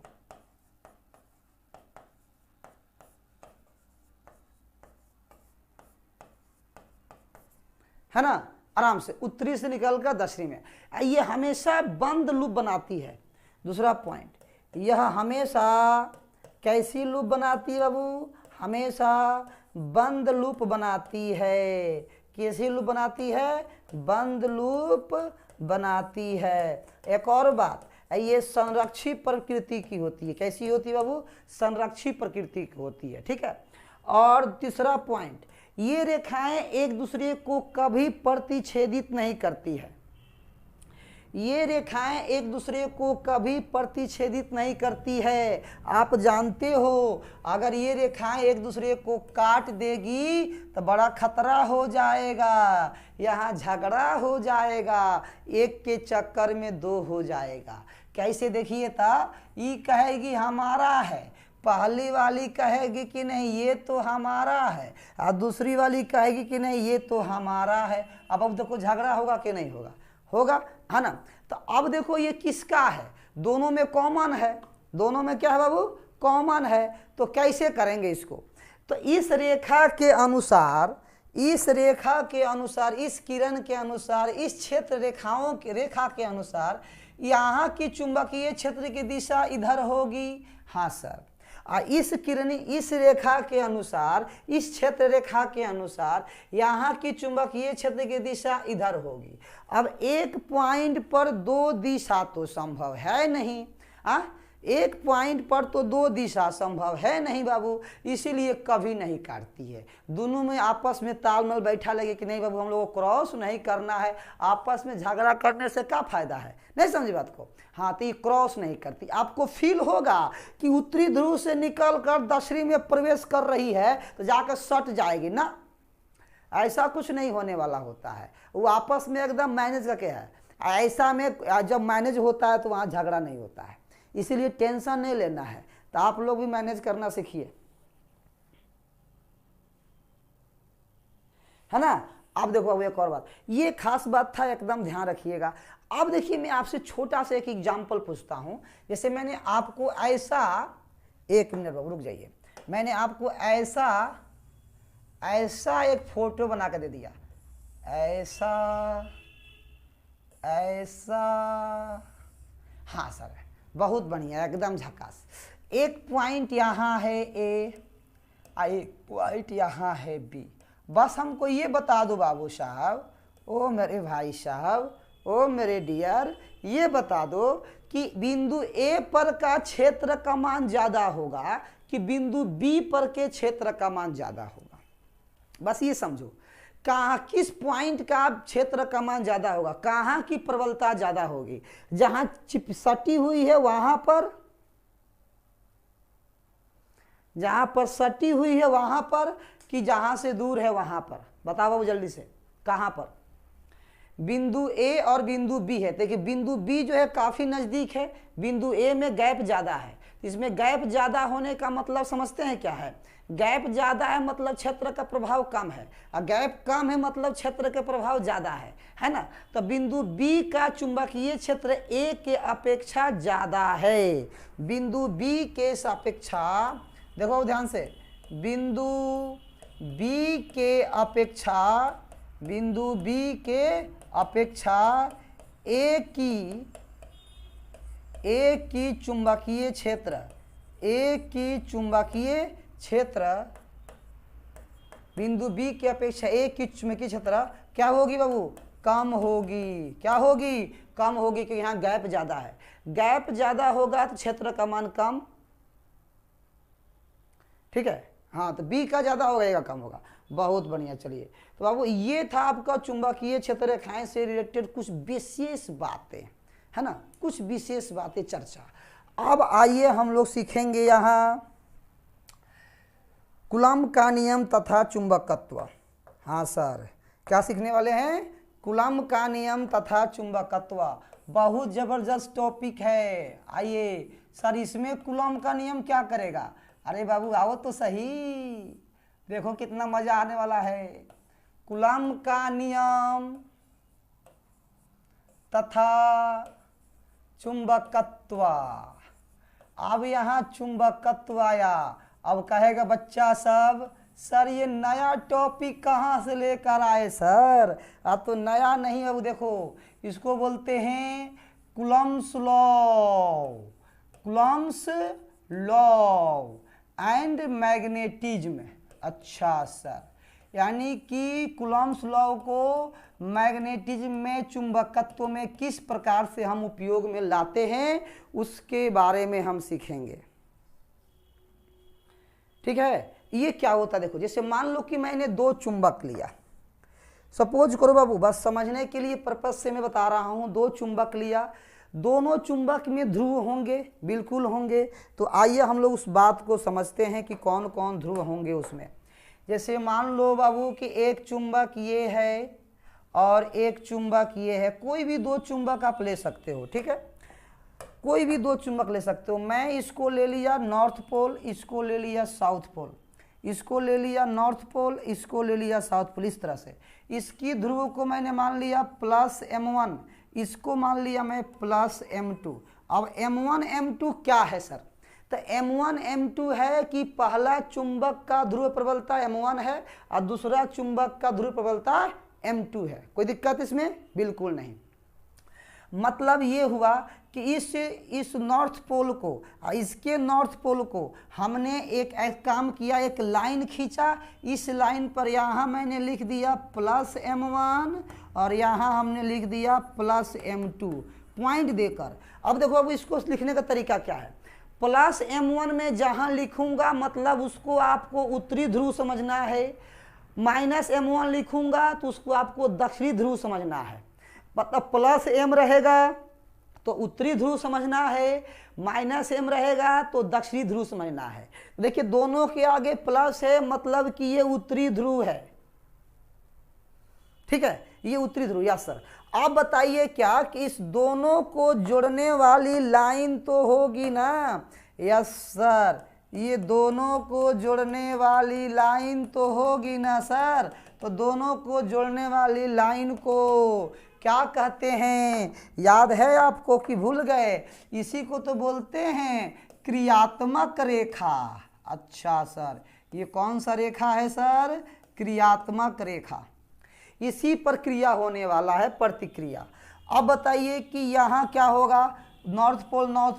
है ना, आराम से उत्तरी से निकलकर दक्षिणी में, ये हमेशा बंद लूप बनाती है। दूसरा पॉइंट, यह हमेशा कैसी लूप बनाती है बाबू, हमेशा बंद लूप बनाती है। कैसी लूप बनाती है? बंद लूप बनाती है। एक और बात, ये संरक्षित प्रकृति की होती है। कैसी होती है बाबू? संरक्षित प्रकृति की होती है। ठीक है। और तीसरा पॉइंट, ये रेखाएं एक दूसरे को कभी प्रतिच्छेदित नहीं करती है। ये रेखाएं एक दूसरे को कभी प्रतिच्छेदित नहीं करती है। आप जानते हो, अगर ये रेखाएं एक दूसरे को काट देगी तो बड़ा खतरा हो जाएगा, यहाँ झगड़ा हो जाएगा, एक के चक्कर में दो हो जाएगा। कैसे? देखिए था, ये कहेगी हमारा है, पहली वाली कहेगी कि नहीं ये तो हमारा है, और दूसरी वाली कहेगी कि नहीं ये तो हमारा है। अब देखो झगड़ा होगा कि नहीं होगा? होगा, है ना। तो अब देखो ये किसका है? दोनों में कॉमन है। दोनों में क्या है बाबू? कॉमन है। तो कैसे करेंगे इसको? तो इस रेखा के अनुसार, इस रेखा के अनुसार, इस किरण के अनुसार, इस क्षेत्र रेखाओं के रेखा के अनुसार यहाँ की चुंबकीय क्षेत्र की दिशा इधर होगी। हाँ सर। इस किरण, इस रेखा के अनुसार, इस क्षेत्र रेखा के अनुसार यहाँ की चुंबकीय क्षेत्र की दिशा इधर होगी। अब एक पॉइंट पर दो दिशा तो संभव है नहीं। एक पॉइंट पर तो दो दिशा संभव है नहीं बाबू, इसीलिए कभी नहीं काटती है। दोनों में आपस में तालमेल बैठा लगे कि नहीं बाबू हम लोगों को क्रॉस नहीं करना है, आपस में झगड़ा करने से क्या फायदा है? नहीं समझी बात को? हाँ, तो ये क्रॉस नहीं करती। आपको फील होगा कि उत्तरी ध्रुव से निकल कर दक्षिणी में प्रवेश कर रही है तो जाकर सट जाएगी ना, ऐसा कुछ नहीं होने वाला होता है। वो आपस में एकदम मैनेज करके है। ऐसा में जब मैनेज होता है तो वहाँ झगड़ा नहीं होता है, इसीलिए टेंशन नहीं लेना है। तो आप लोग भी मैनेज करना सीखिए, है ना। अब देखो, अब एक और बात, ये खास बात था, एकदम ध्यान रखिएगा। अब देखिए, मैं आपसे छोटा सा एक एग्जाम्पल पूछता हूं। जैसे मैंने आपको ऐसा, एक मिनट रुक जाइए, मैंने आपको ऐसा ऐसा एक फोटो बना के दे दिया, ऐसा ऐसा। हाँ सर, बहुत बढ़िया, एकदम झकास। एक पॉइंट यहाँ है ए, एक पॉइंट यहाँ है बी। बस हमको ये बता दो बाबू साहब, ओ मेरे भाई साहब, ओ मेरे डियर, ये बता दो कि बिंदु ए पर का क्षेत्र का मान ज़्यादा होगा कि बिंदु बी पर के क्षेत्र का मान ज़्यादा होगा। बस ये समझो, कहाँ किस पॉइंट का क्षेत्र का मान ज़्यादा होगा, कहाँ की प्रबलता ज़्यादा होगी, जहाँ चिप सटी हुई है वहाँ पर, जहाँ पर सटी हुई है वहाँ पर, कि जहाँ से दूर है वहाँ पर? बताओ बाबू जल्दी से, कहाँ पर? बिंदु ए और बिंदु बी है। देखिए बिंदु बी जो है काफ़ी नज़दीक है, बिंदु ए में गैप ज़्यादा है। इसमें गैप ज़्यादा होने का मतलब समझते हैं क्या है? गैप ज़्यादा है मतलब क्षेत्र का प्रभाव कम है, और गैप कम है मतलब क्षेत्र का प्रभाव ज़्यादा है ना। तो बिंदु बी का चुंबकीय क्षेत्र ए के अपेक्षा ज़्यादा है। बिंदु बी के सापेक्षा, देखो ध्यान से, बिंदु बी के अपेक्षा, बिंदु बी के अपेक्षा ए की चुंबकीय क्षेत्र, ए की चुंबकीय क्षेत्र, बिंदु बी की अपेक्षा ए की चुंबकीय क्षेत्र क्या होगी बाबू? कम होगी। क्या होगी? कम होगी, क्योंकि यहाँ गैप ज़्यादा है। गैप ज़्यादा होगा तो क्षेत्र का मान कम, ठीक है। हाँ, तो बी का ज़्यादा होगा, ए का कम होगा। बहुत बढ़िया। चलिए, तो बाबू ये था आपका चुंबकीय क्षेत्र रेखाएं से रिलेटेड कुछ विशेष बातें, है ना, कुछ विशेष बातें चर्चा। अब आइए हम लोग सीखेंगे यहाँ कूलम्ब का नियम तथा चुंबकत्व। हाँ सर, क्या सीखने वाले हैं? कूलम्ब का नियम तथा चुंबकत्व। बहुत ज़बरदस्त टॉपिक है। आइए सर, इसमें कूलम्ब का नियम क्या करेगा? अरे बाबू आओ तो सही, देखो कितना मज़ा आने वाला है। कूलम्ब का नियम तथा चुंबकत्व। अब यहाँ चुंबकत्व आया। अब कहेगा बच्चा सब, सर ये नया टॉपिक कहाँ से लेकर आए सर? अब तो नया नहीं, अब देखो इसको बोलते हैं Coulomb's law, Coulomb's law and magnetism. अच्छा सर, यानी कि कूलॉम्स लॉ को मैग्नेटिज्म में, चुंबकत्व में किस प्रकार से हम उपयोग में लाते हैं उसके बारे में हम सीखेंगे। ठीक है, ये क्या होता है देखो, जैसे मान लो कि मैंने दो चुंबक लिया, सपोज करो बाबू, बस समझने के लिए पर्पज से मैं बता रहा हूं, दो चुंबक लिया, दोनों चुंबक में ध्रुव होंगे, बिल्कुल होंगे। तो आइए हम लोग उस बात को समझते हैं कि कौन कौन ध्रुव होंगे उसमें। जैसे मान लो बाबू कि एक चुंबक ये है और एक चुंबक ये है, कोई भी दो चुंबक आप ले सकते हो, ठीक है, कोई भी दो चुंबक ले सकते हो। मैं इसको ले लिया नॉर्थ पोल, इसको ले लिया साउथ पोल, इसको ले लिया नॉर्थ पोल, इसको ले लिया साउथ पोल, इस तरह से। इसकी ध्रुव को मैंने मान लिया +M1, इसको मान लिया मैं +M2। अब M1 M2 क्या है सर? तो M1 M2 है कि पहला चुंबक का ध्रुव प्रबलता M1 है और दूसरा चुंबक का ध्रुव प्रबलता M2 है। कोई दिक्कत इसमें? बिल्कुल नहीं। मतलब ये हुआ कि इस नॉर्थ पोल को, इसके नॉर्थ पोल को हमने एक काम किया, एक लाइन खींचा, इस लाइन पर यहाँ मैंने लिख दिया +M1 और यहाँ हमने लिख दिया +M2 पॉइंट देकर। अब देखो अब इसको लिखने का तरीका क्या है, +M1 में जहाँ लिखूंगा मतलब उसको आपको उत्तरी ध्रुव समझना है, -M1 लिखूंगा तो उसको आपको दक्षिणी ध्रुव समझना है। मतलब +M रहेगा तो उत्तरी ध्रुव समझना है, -M रहेगा तो दक्षिणी ध्रुव समझना है। देखिए दोनों के आगे प्लस है, मतलब कि ये उत्तरी ध्रुव है, ठीक है, ये उत्तरी ध्रुव। Yes sir. अब बताइए क्या कि इस दोनों को जोड़ने वाली लाइन तो होगी ना? यस सर, ये दोनों को जोड़ने वाली लाइन तो होगी ना सर? तो दोनों को जोड़ने वाली लाइन को क्या कहते हैं, याद है आपको कि भूल गए? इसी को तो बोलते हैं क्रियात्मक रेखा। अच्छा सर, ये कौन सा रेखा है सर? क्रियात्मक रेखा। इसी पर क्रिया होने वाला है, प्रतिक्रिया। अब बताइए कि यहाँ क्या होगा, नॉर्थ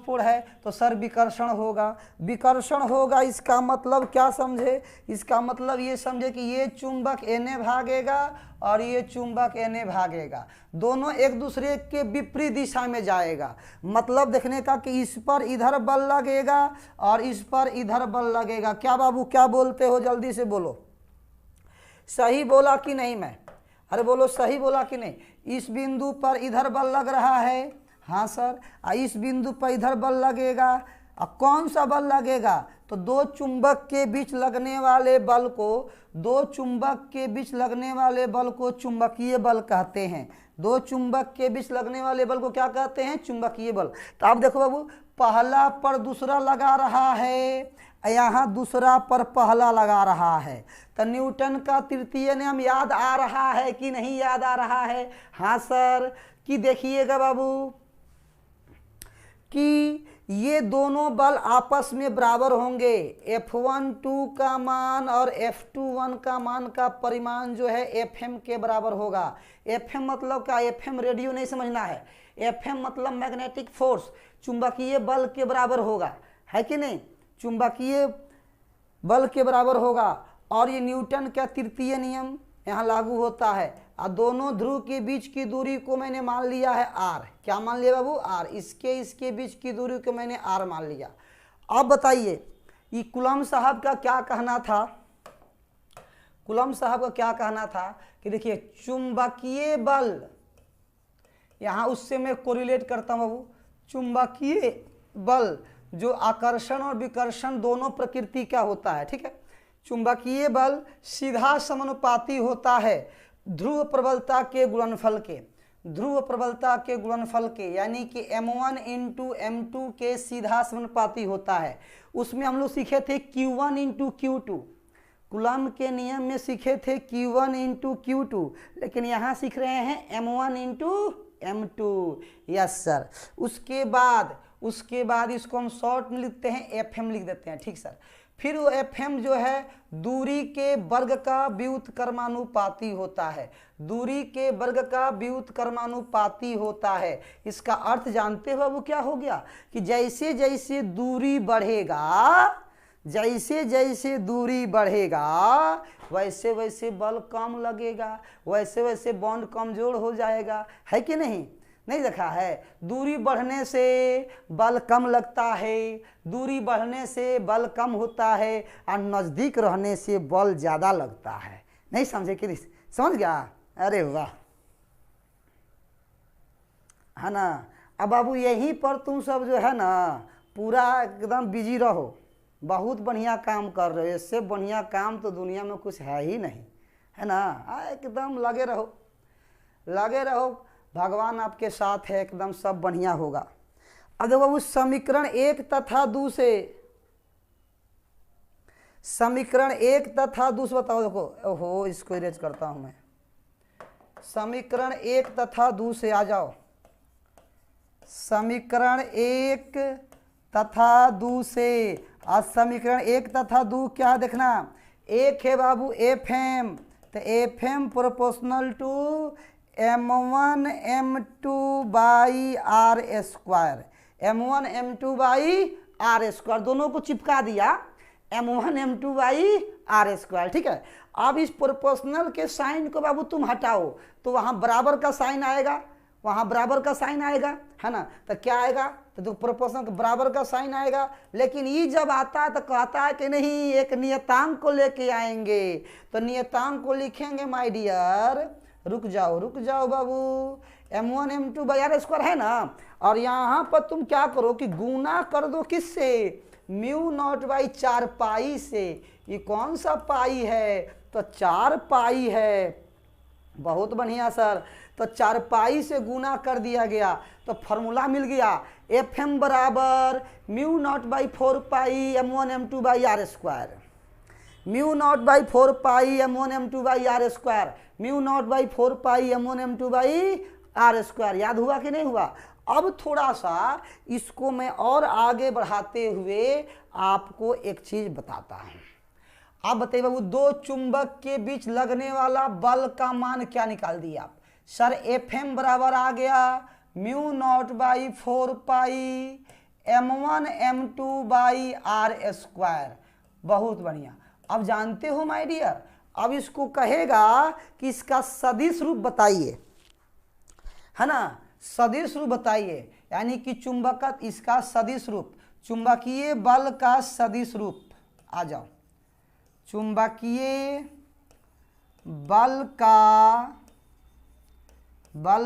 पोल है तो सर विकर्षण होगा। विकर्षण होगा इसका मतलब क्या समझे? इसका मतलब ये समझे कि ये चुंबक एने भागेगा और ये चुंबक एने भागेगा, दोनों एक दूसरे के विपरीत दिशा में जाएगा। मतलब देखने का कि इस पर इधर बल लगेगा और इस पर इधर बल लगेगा। क्या बाबू क्या बोलते हो, जल्दी से बोलो, सही बोला कि नहीं मैं? अरे बोलो सही बोला कि नहीं? इस बिंदु पर इधर बल लग रहा है, हाँ सर, इस बिंदु पर इधर बल लगेगा। अब कौन सा बल लगेगा? तो दो चुंबक के बीच लगने वाले बल को, दो चुंबक के बीच लगने वाले बल को चुंबकीय बल कहते हैं। दो चुंबक के बीच लगने वाले बल को क्या कहते हैं? चुंबकीय बल। तो आप देखो बाबू, पहला पर दूसरा लगा रहा है, यहाँ दूसरा पर पहला लगा रहा है। तो न्यूटन का तृतीय नियम याद आ रहा है कि नहीं याद आ रहा है? हाँ सर। कि देखिएगा बाबू कि ये दोनों बल आपस में बराबर होंगे। F12 का मान और F21 का मान का परिमाण जो है Fm के बराबर होगा। Fm मतलब क्या? Fm रेडियो नहीं समझना है, Fm मतलब मैग्नेटिक फोर्स, चुंबकीय बल के बराबर होगा, है कि नहीं? चुंबकीय बल के बराबर होगा। और ये न्यूटन का तृतीय नियम यहाँ लागू होता है। और दोनों ध्रुव के बीच की दूरी को मैंने मान लिया है r। क्या मान लिया बाबू? r। इसके बीच की दूरी को मैंने r मान लिया। अब बताइए ये कूलॉम साहब का क्या कहना था? कूलॉम साहब का क्या कहना था कि देखिए चुंबकीय बल, यहाँ उससे मैं कोरिलेट करता हूँ बाबू, चुंबकीय बल जो आकर्षण और विकर्षण दोनों प्रकृति का होता है, ठीक है। चुंबकीय बल सीधा समानुपाती होता है ध्रुव प्रबलता के गुणनफल के, ध्रुव प्रबलता के गुणनफल के, यानी कि M1 × M2 के सीधा समानुपाती होता है। उसमें हम लोग सीखे थे Q1 × Q2, कूलॉम के नियम में सीखे थे Q1 × Q2, लेकिन यहाँ सीख रहे हैं M1 × M2। Yes sir. उसके बाद इसको हम शॉर्ट में लिखते हैं, FM लिख देते हैं, ठीक सर। फिर वो FM जो है दूरी के वर्ग का व्युत्क्रमानुपाती होता है, दूरी के वर्ग का व्युत्क्रमानुपाती होता है। इसका अर्थ जानते हो वो क्या हो गया कि जैसे जैसे दूरी बढ़ेगा, जैसे जैसे दूरी बढ़ेगा वैसे वैसे बल कम लगेगा, वैसे वैसे बॉन्ड कमजोर हो जाएगा, है कि नहीं? नहीं देखा है? दूरी बढ़ने से बल कम लगता है, दूरी बढ़ने से बल कम होता है, और नज़दीक रहने से बल ज़्यादा लगता है। नहीं समझे कि नहीं? समझ गया? अरे वाह, है ना? अब बाबू यहीं पर तुम सब जो है ना पूरा एकदम बिजी रहो, बहुत बढ़िया काम कर रहे हो, इससे बढ़िया काम तो दुनिया में कुछ है ही नहीं, है ना? एकदम लगे रहो, लगे रहो, भगवान आपके साथ है, एकदम सब बढ़िया होगा। अब देखो बाबू समीकरण 1 तथा 2 से, समीकरण 1 तथा 2 से बताओ। देखो ओहो, इसको इरेज करता हूं मैं। समीकरण 1 तथा 2 से आ जाओ। समीकरण 1 तथा 2 से, आज समीकरण 1 तथा 2 क्या देखना? एक है बाबू एफ एम, तो F M proportional to m1 m2 by r square, m1 m2 by r square, दोनों को चिपका दिया, m1 m2 by r square. ठीक है, अब इस प्रोपोर्शनल के साइन को बाबू तुम हटाओ तो वहां बराबर का साइन आएगा, वहां बराबर का साइन आएगा, है ना? तो क्या आएगा? तो प्रोपोर्शनल के बराबर का साइन आएगा। लेकिन ये जब आता है तो कहता है कि नहीं, एक नियतांक को लेके आएंगे, तो नियतांक को लिखेंगे माय डियर, रुक जाओ बाबू, m1 m2 by r square है ना, और यहाँ पर तुम क्या करो कि गुना कर दो किससे? म्यू नॉट बाई 4 पाई से। ये कौन सा पाई है? तो 4 पाई है। बहुत बढ़िया सर, तो 4 पाई से गुना कर दिया गया, तो फॉर्मूला मिल गया, एफ एम बराबर mu naught by 4 pi m1 m2 by r square, mu naught by 4 pi m1 m2 by r square, mu naught by 4 pi m1 m2 by r square. याद हुआ कि नहीं हुआ? अब थोड़ा सा इसको मैं और आगे बढ़ाते हुए आपको एक चीज बताता हूं। आप बताइए बाबू, दो चुंबक के बीच लगने वाला बल का मान क्या निकाल दिया आप? सर एफ एम बराबर आ गया mu naught by 4 pi m1 m2 by r square. बहुत बढ़िया। अब जानते हो माय डियर, अब इसको कहेगा कि इसका सदिश रूप बताइए, है ना? सदिश रूप बताइए, यानी कि चुंबक इसका सदिश रूप, चुंबकीय बल का सदिश रूप। आ जाओ, चुंबकीय बल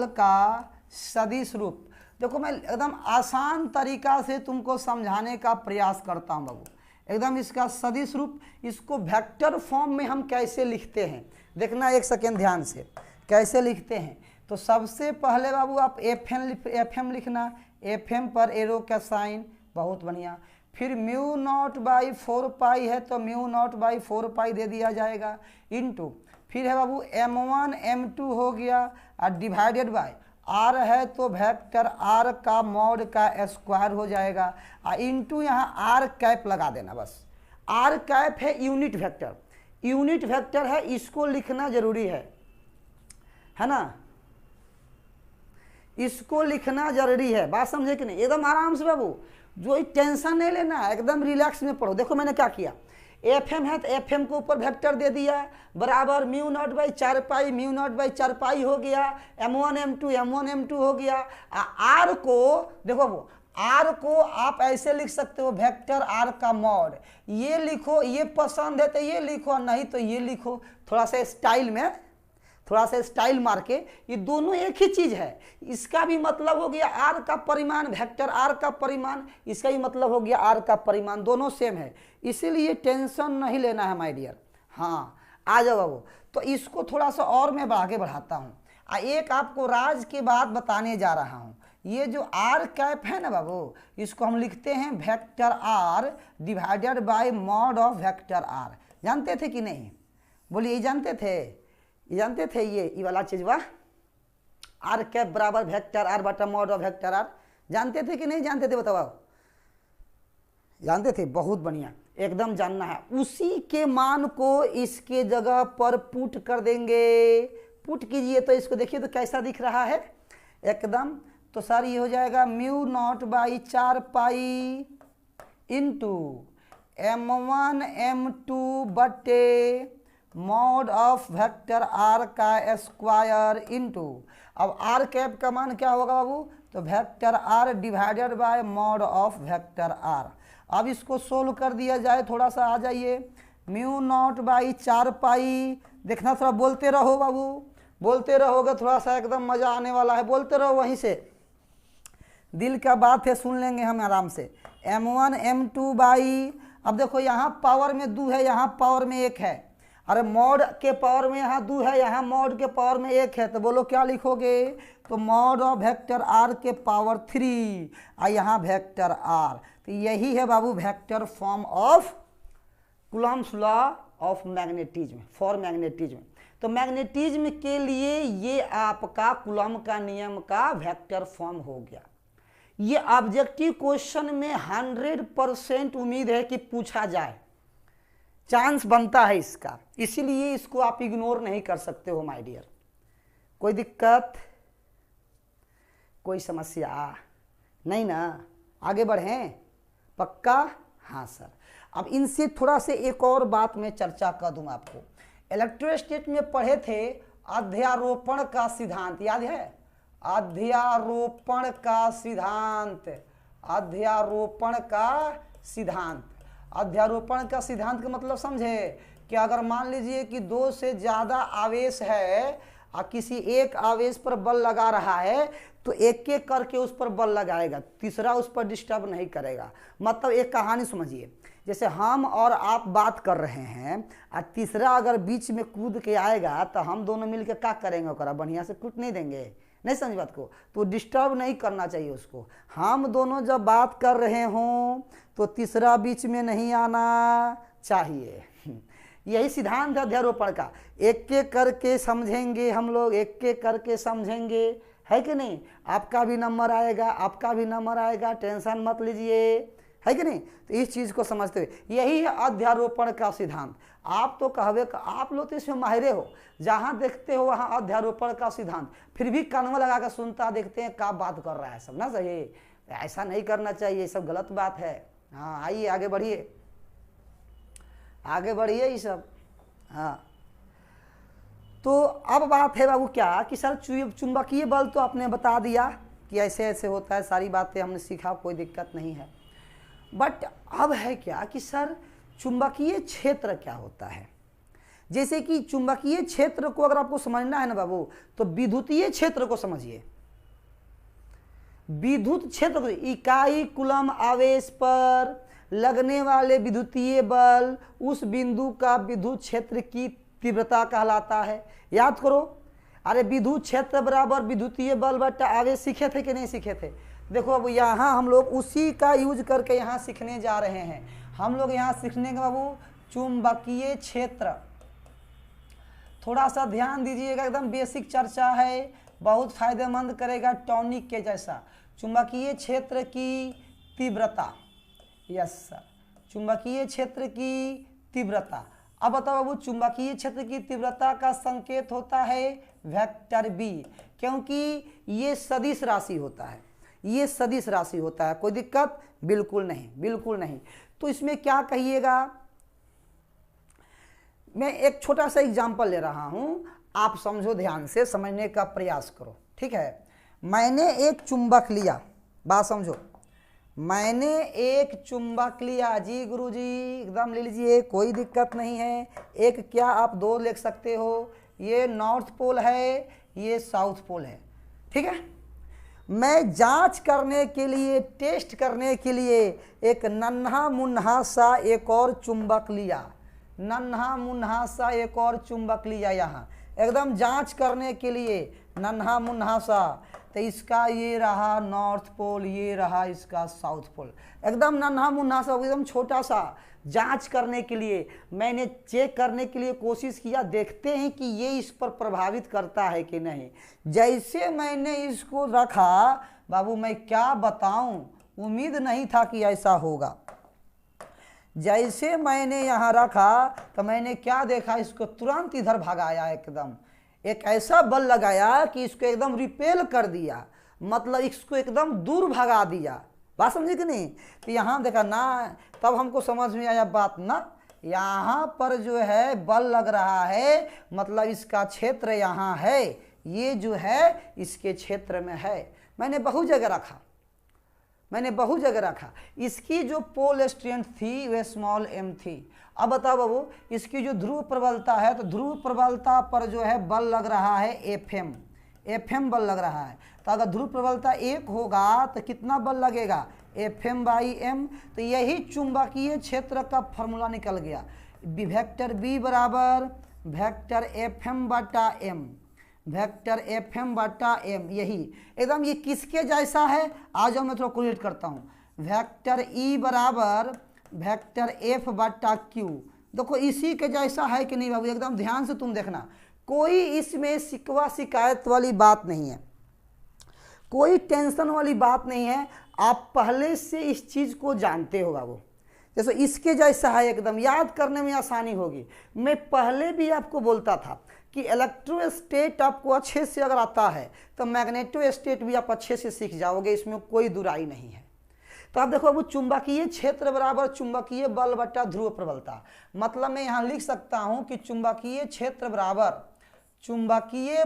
का सदिश रूप। देखो मैं एकदम आसान तरीका से तुमको समझाने का प्रयास करता हूं बाबू। एकदम इसका सदिश रूप, इसको वेक्टर फॉर्म में हम कैसे लिखते हैं देखना, एक सेकेंड ध्यान से। कैसे लिखते हैं? तो सबसे पहले बाबू आप एफ एम लिखना, एफ एम पर एरो का साइन। बहुत बढ़िया। फिर म्यू नॉट बाई 4 पाई है तो म्यू नॉट बाई 4 पाई दे दिया जाएगा, इनटू फिर है बाबू m1 m2 हो गया और डिवाइडेड बाय आर है तो वेक्टर आर का मॉड का स्क्वायर हो जाएगा, और इनटू यहाँ आर कैप लगा देना बस। आर कैप है यूनिट वेक्टर, यूनिट वेक्टर है, इसको लिखना जरूरी है ना? इसको लिखना जरूरी है। बात समझे कि नहीं? एकदम आराम से बाबू, जो टेंशन नहीं लेना, एकदम रिलैक्स में पढ़ो। देखो मैंने क्या किया, एफ एम है तो एफ एम को ऊपर वेक्टर दे दिया बराबर mu naught by 4 pi, mu naught by 4 पाई हो गया, m1 m2 हो गया। आर को देखो वो, आर को आप ऐसे लिख सकते हो वेक्टर आर का मॉड। ये लिखो, ये पसंद है तो ये लिखो, नहीं तो ये लिखो, थोड़ा सा स्टाइल में, थोड़ा सा स्टाइल मार के। ये दोनों एक ही चीज है। इसका भी मतलब हो गया आर का परिमाण, वेक्टर आर का परिमाण, इसका भी मतलब हो गया आर का परिमाण, दोनों सेम है, इसीलिए टेंशन नहीं लेना है माय डियर। हाँ आ जाओ बाबू। तो इसको थोड़ा सा और मैं आगे बढ़ाता हूँ, एक आपको राज की बात बताने जा रहा हूँ। ये जो आर कैप है ना बाबू, इसको हम लिखते हैं vector r divided by mod of vector r. जानते थे कि नहीं? बोलिए, ये जानते थे? ये जानते थे ये वाला चीज? वाह, आर कैप बराबर वेक्टर आर बटा मॉड ऑफ वेक्टर आर। जानते थे कि नहीं जानते थे? बताओ। जानते थे? बहुत बढ़िया, एकदम जानना है। उसी के मान को इसके जगह पर पुट कर देंगे। पुट कीजिए तो इसको देखिए तो कैसा दिख रहा है एकदम। तो सर ये हो जाएगा mu naught by 4 pi into m1 m2 बटे मॉड ऑफ वेक्टर r का स्क्वायर इंटू, अब r कैप का मान क्या होगा बाबू, तो vector r divided by mod of vector r। अब इसको सोल्व कर दिया जाए, थोड़ा सा आ जाइए, म्यू नॉट बाई 4 पाई, देखना थोड़ा बोलते रहो बाबू, बोलते रहोगे थोड़ा सा एकदम मज़ा आने वाला है, बोलते रहो वहीं से, दिल का बात है, सुन लेंगे हम आराम से। m1 m2 बाई, अब देखो यहाँ पावर में 2 है, यहाँ पावर में 1 है, अरे मॉड के पावर में यहाँ 2 है, यहाँ मॉड के पावर में 1 है, तो बोलो क्या लिखोगे, तो मॉड ऑफ वेक्टर r के पावर 3 और यहाँ वेक्टर r, तो यही है बाबू vector form of Coulomb's law of magnetism for magnetism. तो मैग्नेटिज्म के लिए ये आपका कूलम्ब का नियम का वेक्टर फॉर्म हो गया। ये ऑब्जेक्टिव क्वेश्चन में 100% उम्मीद है कि पूछा जाए, चांस बनता है इसका, इसीलिए इसको आप इग्नोर नहीं कर सकते हो माय डियर। कोई दिक्कत, कोई समस्या नहीं ना, आगे बढ़ें, पक्का, हाँ सर। अब इनसे थोड़ा से एक और बात मैं चर्चा कर दूं आपको। इलेक्ट्रोस्टैटिक में पढ़े थे अध्यारोपण का सिद्धांत, याद है, अध्यारोपण का सिद्धांत, अध्यारोपण का सिद्धांत। अध्यारोपण का सिद्धांत का मतलब समझे कि अगर मान लीजिए कि 2 से ज़्यादा आवेश है और किसी एक आवेश पर बल लगा रहा है, तो एक एक करके उस पर बल लगाएगा, तीसरा उस पर डिस्टर्ब नहीं करेगा। मतलब एक कहानी समझिए, जैसे हम और आप बात कर रहे हैं और तीसरा अगर बीच में कूद के आएगा तो हम दोनों मिलकर क्या करेंगे, ओकरा बढ़िया से कूट नहीं देंगे, नहीं समझ बात को, तो डिस्टर्ब नहीं करना चाहिए उसको। हम दोनों जब बात कर रहे हों तो तीसरा बीच में नहीं आना चाहिए। यही सिद्धांत है अध्यारोपण का, एक एक करके समझेंगे हम लोग, एक एक करके समझेंगे, है कि नहीं, आपका भी नंबर आएगा, आपका भी नंबर आएगा, टेंशन मत लीजिए, है कि नहीं। तो इस चीज़ को समझते हुए यही है अध्यारोपण का सिद्धांत। आप तो कहवे, आप लोग तो इसमें माहिरे हो, जहाँ देखते हो वहाँ अध्यारोपण का सिद्धांत, फिर भी कानवा लगा कर सुनता देखते हैं क्या बात कर रहा है सब, ना सही, ऐसा नहीं करना चाहिए, सब गलत बात है। हाँ आइए आगे बढ़िए, आगे बढ़िए ये सब। हाँ तो अब बात है बाबू क्या कि सर चुंबकीय बल तो आपने बता दिया कि ऐसे ऐसे होता है, सारी बातें हमने सीखा, कोई दिक्कत नहीं है। बट अब है क्या कि सर चुंबकीय क्षेत्र क्या होता है। जैसे कि चुंबकीय क्षेत्र को अगर आपको समझना है ना बाबू, तो विद्युतीय क्षेत्र को समझिए। विद्युत क्षेत्र को, इकाई कूलम्ब आवेश पर लगने वाले विद्युतीय बल उस बिंदु का विद्युत क्षेत्र की तीव्रता कहलाता है। याद करो, अरे विद्युत क्षेत्र बराबर विद्युतीय बल बटा आवेश सीखे थे कि नहीं सीखे थे। देखो अब यहाँ हम लोग उसी का यूज करके यहाँ सीखने जा रहे हैं। हम लोग यहाँ सीखने के बाबू चुंबकीय क्षेत्र, थोड़ा सा ध्यान दीजिएगा, एकदम बेसिक चर्चा है, बहुत फायदेमंद करेगा, टॉनिक के जैसा। चुंबकीय क्षेत्र की तीव्रता, यस सर, चुंबकीय क्षेत्र की तीव्रता। अब बताओ बाबू, चुंबकीय क्षेत्र की तीव्रता का संकेत होता है वेक्टर बी, क्योंकि ये सदिश राशि होता है, ये सदिश राशि होता है। कोई दिक्कत बिल्कुल नहीं, बिल्कुल नहीं। तो इसमें क्या कहिएगा, मैं एक छोटा सा एग्जांपल ले रहा हूं, आप समझो, ध्यान से समझने का प्रयास करो, ठीक है। मैंने एक चुंबक लिया, बात समझो, मैंने एक चुंबक लिया जी गुरुजी, एकदम ले लीजिए, कोई दिक्कत नहीं है। एक क्या आप 2 लिख सकते हो, ये नॉर्थ पोल है, ये साउथ पोल है, ठीक है। मैं जांच करने के लिए, टेस्ट करने के लिए एक नन्हा मुन्हा सा एक और चुंबक लिया, नन्हा मुन्हा सा एक और चुंबक लिया, यहाँ एकदम जांच करने के लिए नन्हा मुन्हा सा। तो इसका ये रहा नॉर्थ पोल, ये रहा इसका साउथ पोल, एकदम नन्हा मुन्हा सा, एकदम छोटा सा। जांच करने के लिए मैंने चेक करने के लिए कोशिश किया, देखते हैं कि ये इस पर प्रभावित करता है कि नहीं। जैसे मैंने इसको रखा बाबू, मैं क्या बताऊं, उम्मीद नहीं था कि ऐसा होगा। जैसे मैंने यहाँ रखा तो मैंने क्या देखा, इसको तुरंत इधर भगाया, एकदम एक ऐसा बल लगाया कि इसको एकदम रिपेल कर दिया, मतलब इसको एकदम दूर भगा दिया, बात समझे कि नहीं? तो यहाँ देखा ना, तब हमको समझ में आया बात ना, यहाँ पर जो है बल लग रहा है, मतलब इसका क्षेत्र यहाँ है, ये जो है इसके क्षेत्र में है। मैंने बहुत जगह रखा, इसकी जो पोल स्ट्रेंथ थी वह स्मॉल m थी। अब बताओ बाबू, इसकी जो ध्रुव प्रबलता है, तो ध्रुव प्रबलता पर जो है बल लग रहा है Fm बल लग रहा है। तो अगर ध्रुव प्रबलता 1 होगा तो कितना बल लगेगा? Fm/m। तो यही चुंबकीय क्षेत्र का फॉर्मूला निकल गया, वेक्टर B बराबर वेक्टर Fm/m, वेक्टर Fm/m। यही एकदम ये किसके जैसा है? आज मैं थोड़ा क्रिएट करता हूँ। वेक्टर E बराबर वेक्टर F/q। देखो इसी के जैसा है कि नहीं बाबू? एकदम ध्यान से तुम देखना, कोई इसमें शिकवा शिकायत वाली बात नहीं है, कोई टेंशन वाली बात नहीं है। आप पहले से इस चीज़ को जानते हो बाबू, जैसे इसके जैसा है, एकदम याद करने में आसानी होगी। मैं पहले भी आपको बोलता था कि इलेक्ट्रोस्टेट आपको अच्छे से अगर आता है तो मैग्नेटोस्टेट भी आप अच्छे से सीख जाओगे, इसमें कोई दुराई नहीं है। तो आप देखो अब चुंबकीय क्षेत्र बराबर चुंबकीय बल बटा ध्रुव प्रबलता, मतलब मैं यहाँ लिख सकता हूँ कि चुंबकीय क्षेत्र बराबर चुंबकीय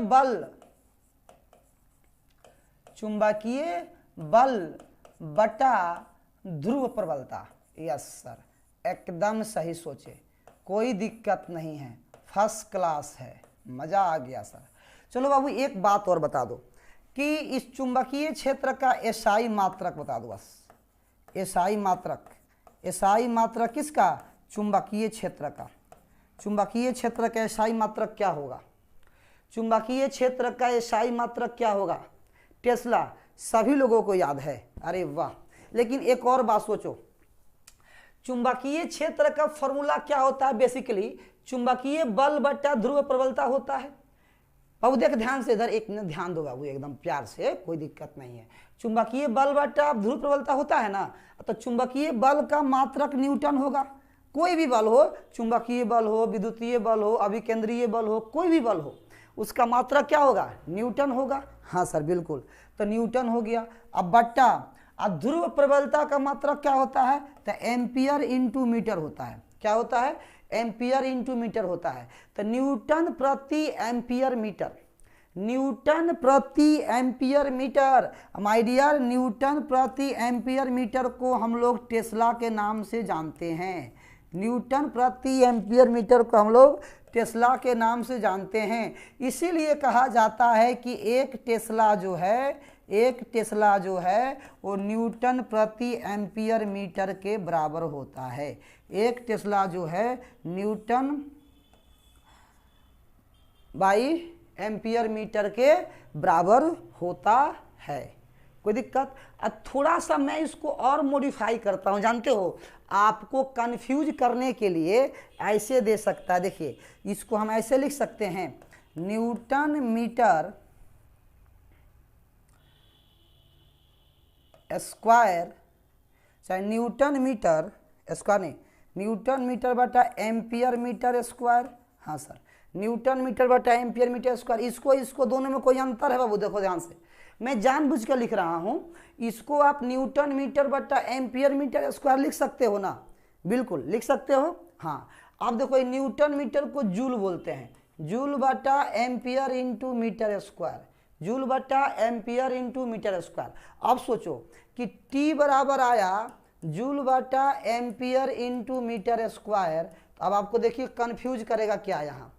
बल बटा ध्रुव प्रबलता। यस सर, एकदम सही सोचे, कोई दिक्कत नहीं है, फर्स्ट क्लास है, मजा आ गया सर। चलो बाबू एक बात और बता दो कि इस चुंबकीय क्षेत्र का एसआई मात्रक बता दो बस। एसआई मात्रक किसका? चुंबकीय क्षेत्र का। चुंबकीय क्षेत्र का एसआई मात्रक क्या होगा? चुंबकीय क्षेत्र का एसआई मात्रक क्या होगा? टेस्ला सभी लोगों को याद है, अरे वाह। लेकिन एक और बात सोचो, चुंबकीय क्षेत्र का फॉर्मूला क्या होता है? बेसिकली चुंबकीय बल बटा ध्रुव प्रबलता होता है। बाबू देख ध्यान से, इधर एक ध्यान दो बाबू, एकदम प्यार से, कोई दिक्कत नहीं है। चुंबकीय बल बटा ध्रुव प्रबलता होता है ना, तो चुंबकीय बल का मात्रक न्यूटन होगा। कोई भी बल हो, चुंबकीय बल हो, विद्युतीय बल हो, अभिकेंद्रीय बल हो, कोई भी बल हो, उसका मात्रक क्या होगा? न्यूटन होगा। हाँ सर बिल्कुल, तो न्यूटन हो गया। अब बट्टा, अब ध्रुव प्रबलता का मात्रक क्या होता है? तो एम्पियर इंटू मीटर होता है। क्या होता है? एम्पियर इंटू मीटर होता है। तो न्यूटन प्रति एम्पियर मीटर, न्यूटन प्रति ampere metre, my dear, newton प्रति एम्पियर मीटर को हम लोग टेस्ला के नाम से जानते हैं। न्यूटन प्रति एम्पियर मीटर को हम लोग टेस्ला के नाम से जानते हैं। इसीलिए कहा जाता है कि एक टेस्ला जो है वो न्यूटन प्रति एम्पियर मीटर के बराबर होता है। एक टेस्ला जो है न्यूटन बाई एम्पियर मीटर के बराबर होता है। कोई दिक्कत? अब थोड़ा सा मैं इसको और मॉडिफाई करता हूँ, जानते हो, आपको कंफ्यूज करने के लिए ऐसे दे सकता है। देखिए इसको हम ऐसे लिख सकते हैं, न्यूटन मीटर स्क्वायर, चाहे न्यूटन मीटर स्क्वायर नहीं, न्यूटन मीटर बटा एम्पियर मीटर स्क्वायर। हाँ सर, न्यूटन मीटर बटा एम्पियर मीटर स्क्वायर। इसको दोनों में कोई अंतर है बाबू? देखो ध्यान से, मैं जानबूझ कर लिख रहा हूँ। इसको आप न्यूटन मीटर बटा एम्पियर मीटर स्क्वायर लिख सकते हो ना? बिल्कुल लिख सकते हो। हाँ, अब देखो न्यूटन मीटर को जूल बोलते हैं, जूल बटा ampere into metre square, joule बटा एम्पियर इंटू मीटर स्क्वायर। अब सोचो कि T बराबर आया जूल बटा एम्पियर इंटू मीटर स्क्वायर। तो अब आपको देखिए कंफ्यूज करेगा क्या यहाँ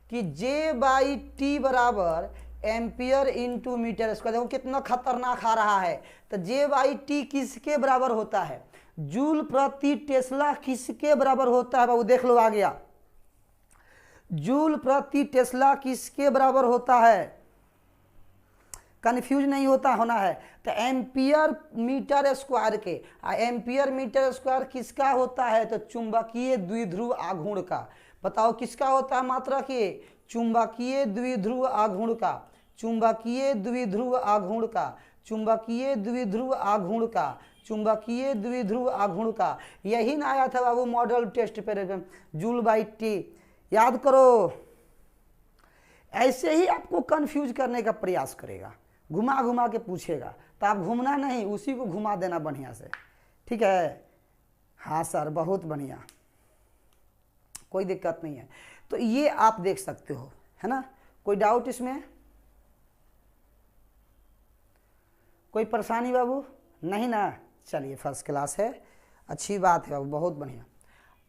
कि J/T बराबर एम्पियर इंटू मीटर स्क्वायर। देखो कितना खतरनाक आ रहा है। तो J/T किसके बराबर होता है? जूल प्रति टेस्ला किसके बराबर होता है बाबू? देख लो आ गया, जूल प्रति टेस्ला किसके बराबर होता है? कंफ्यूज नहीं होना है। तो एम्पियर मीटर स्क्वायर के, एम्पियर मीटर स्क्वायर किसका होता है? तो चुंबकीय द्विध्रुव आघूर्ण का। बताओ किसका होता है मात्रक? ये चुंबकीय द्विध्रुव आघूर्ण का, चुंबकीय द्विध्रुव आघूर्ण का, चुंबकीय द्विध्रुव आघूर्ण का, चुंबकीय द्विध्रुव आघूर्ण का। यही ना आया था बाबू मॉडल टेस्ट पे, जूल/T। याद करो, ऐसे ही आपको कंफ्यूज करने का प्रयास करेगा। घुमा घुमा के पूछेगा, तो आप घूमना नहीं, उसी को घुमा देना बढ़िया से, ठीक है। हाँ सर, बहुत बढ़िया, कोई दिक्कत नहीं है। तो ये आप देख सकते हो, है ना। कोई डाउट इसमें, कोई परेशानी बाबू? नहीं ना, चलिए फर्स्ट क्लास है, अच्छी बात है बाबू, बहुत बढ़िया।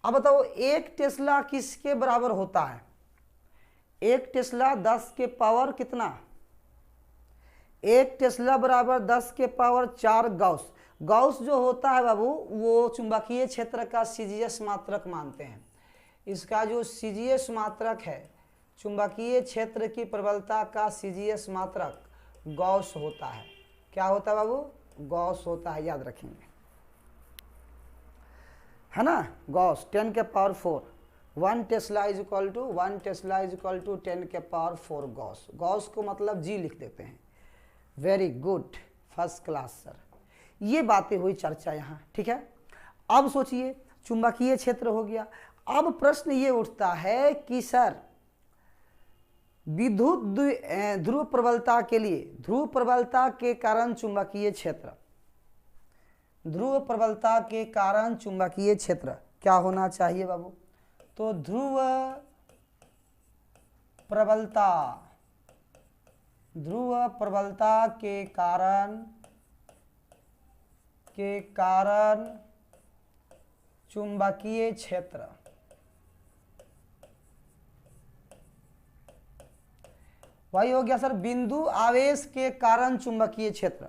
अब बताओ, एक टेस्ला किसके बराबर होता है? एक टेस्ला 10 के पावर कितना? एक टेस्ला बराबर 10 के पावर 4 गॉस। गॉस जो होता है बाबू, वो चुंबकीय क्षेत्र का सीजीएस मात्रक मानते हैं। इसका जो सीजीएस मात्रक है, चुंबकीय क्षेत्र की प्रबलता का सीजीएस मात्रक गॉस होता है। क्या होता है बाबू? गॉस होता है, याद रखेंगे, है ना। गॉस 10 के power 4, 1 tesla is equal to 10 के पावर 4 गॉस। गॉस को मतलब जी लिख देते हैं। Very good, first class sir. ये बातें हुई चर्चा यहाँ, ठीक है। अब सोचिए, चुंबकीय क्षेत्र हो गया। अब प्रश्न ये उठता है कि सर विद्युत ध्रुव प्रबलता के लिए, ध्रुव प्रबलता के कारण चुंबकीय क्षेत्र, ध्रुव प्रबलता के कारण चुंबकीय क्षेत्र क्या होना चाहिए बाबू? तो ध्रुव प्रबलता, ध्रुव प्रबलता के कारण चुंबकीय क्षेत्र, वही हो गया सर। बिंदु आवेश के कारण चुंबकीय क्षेत्र,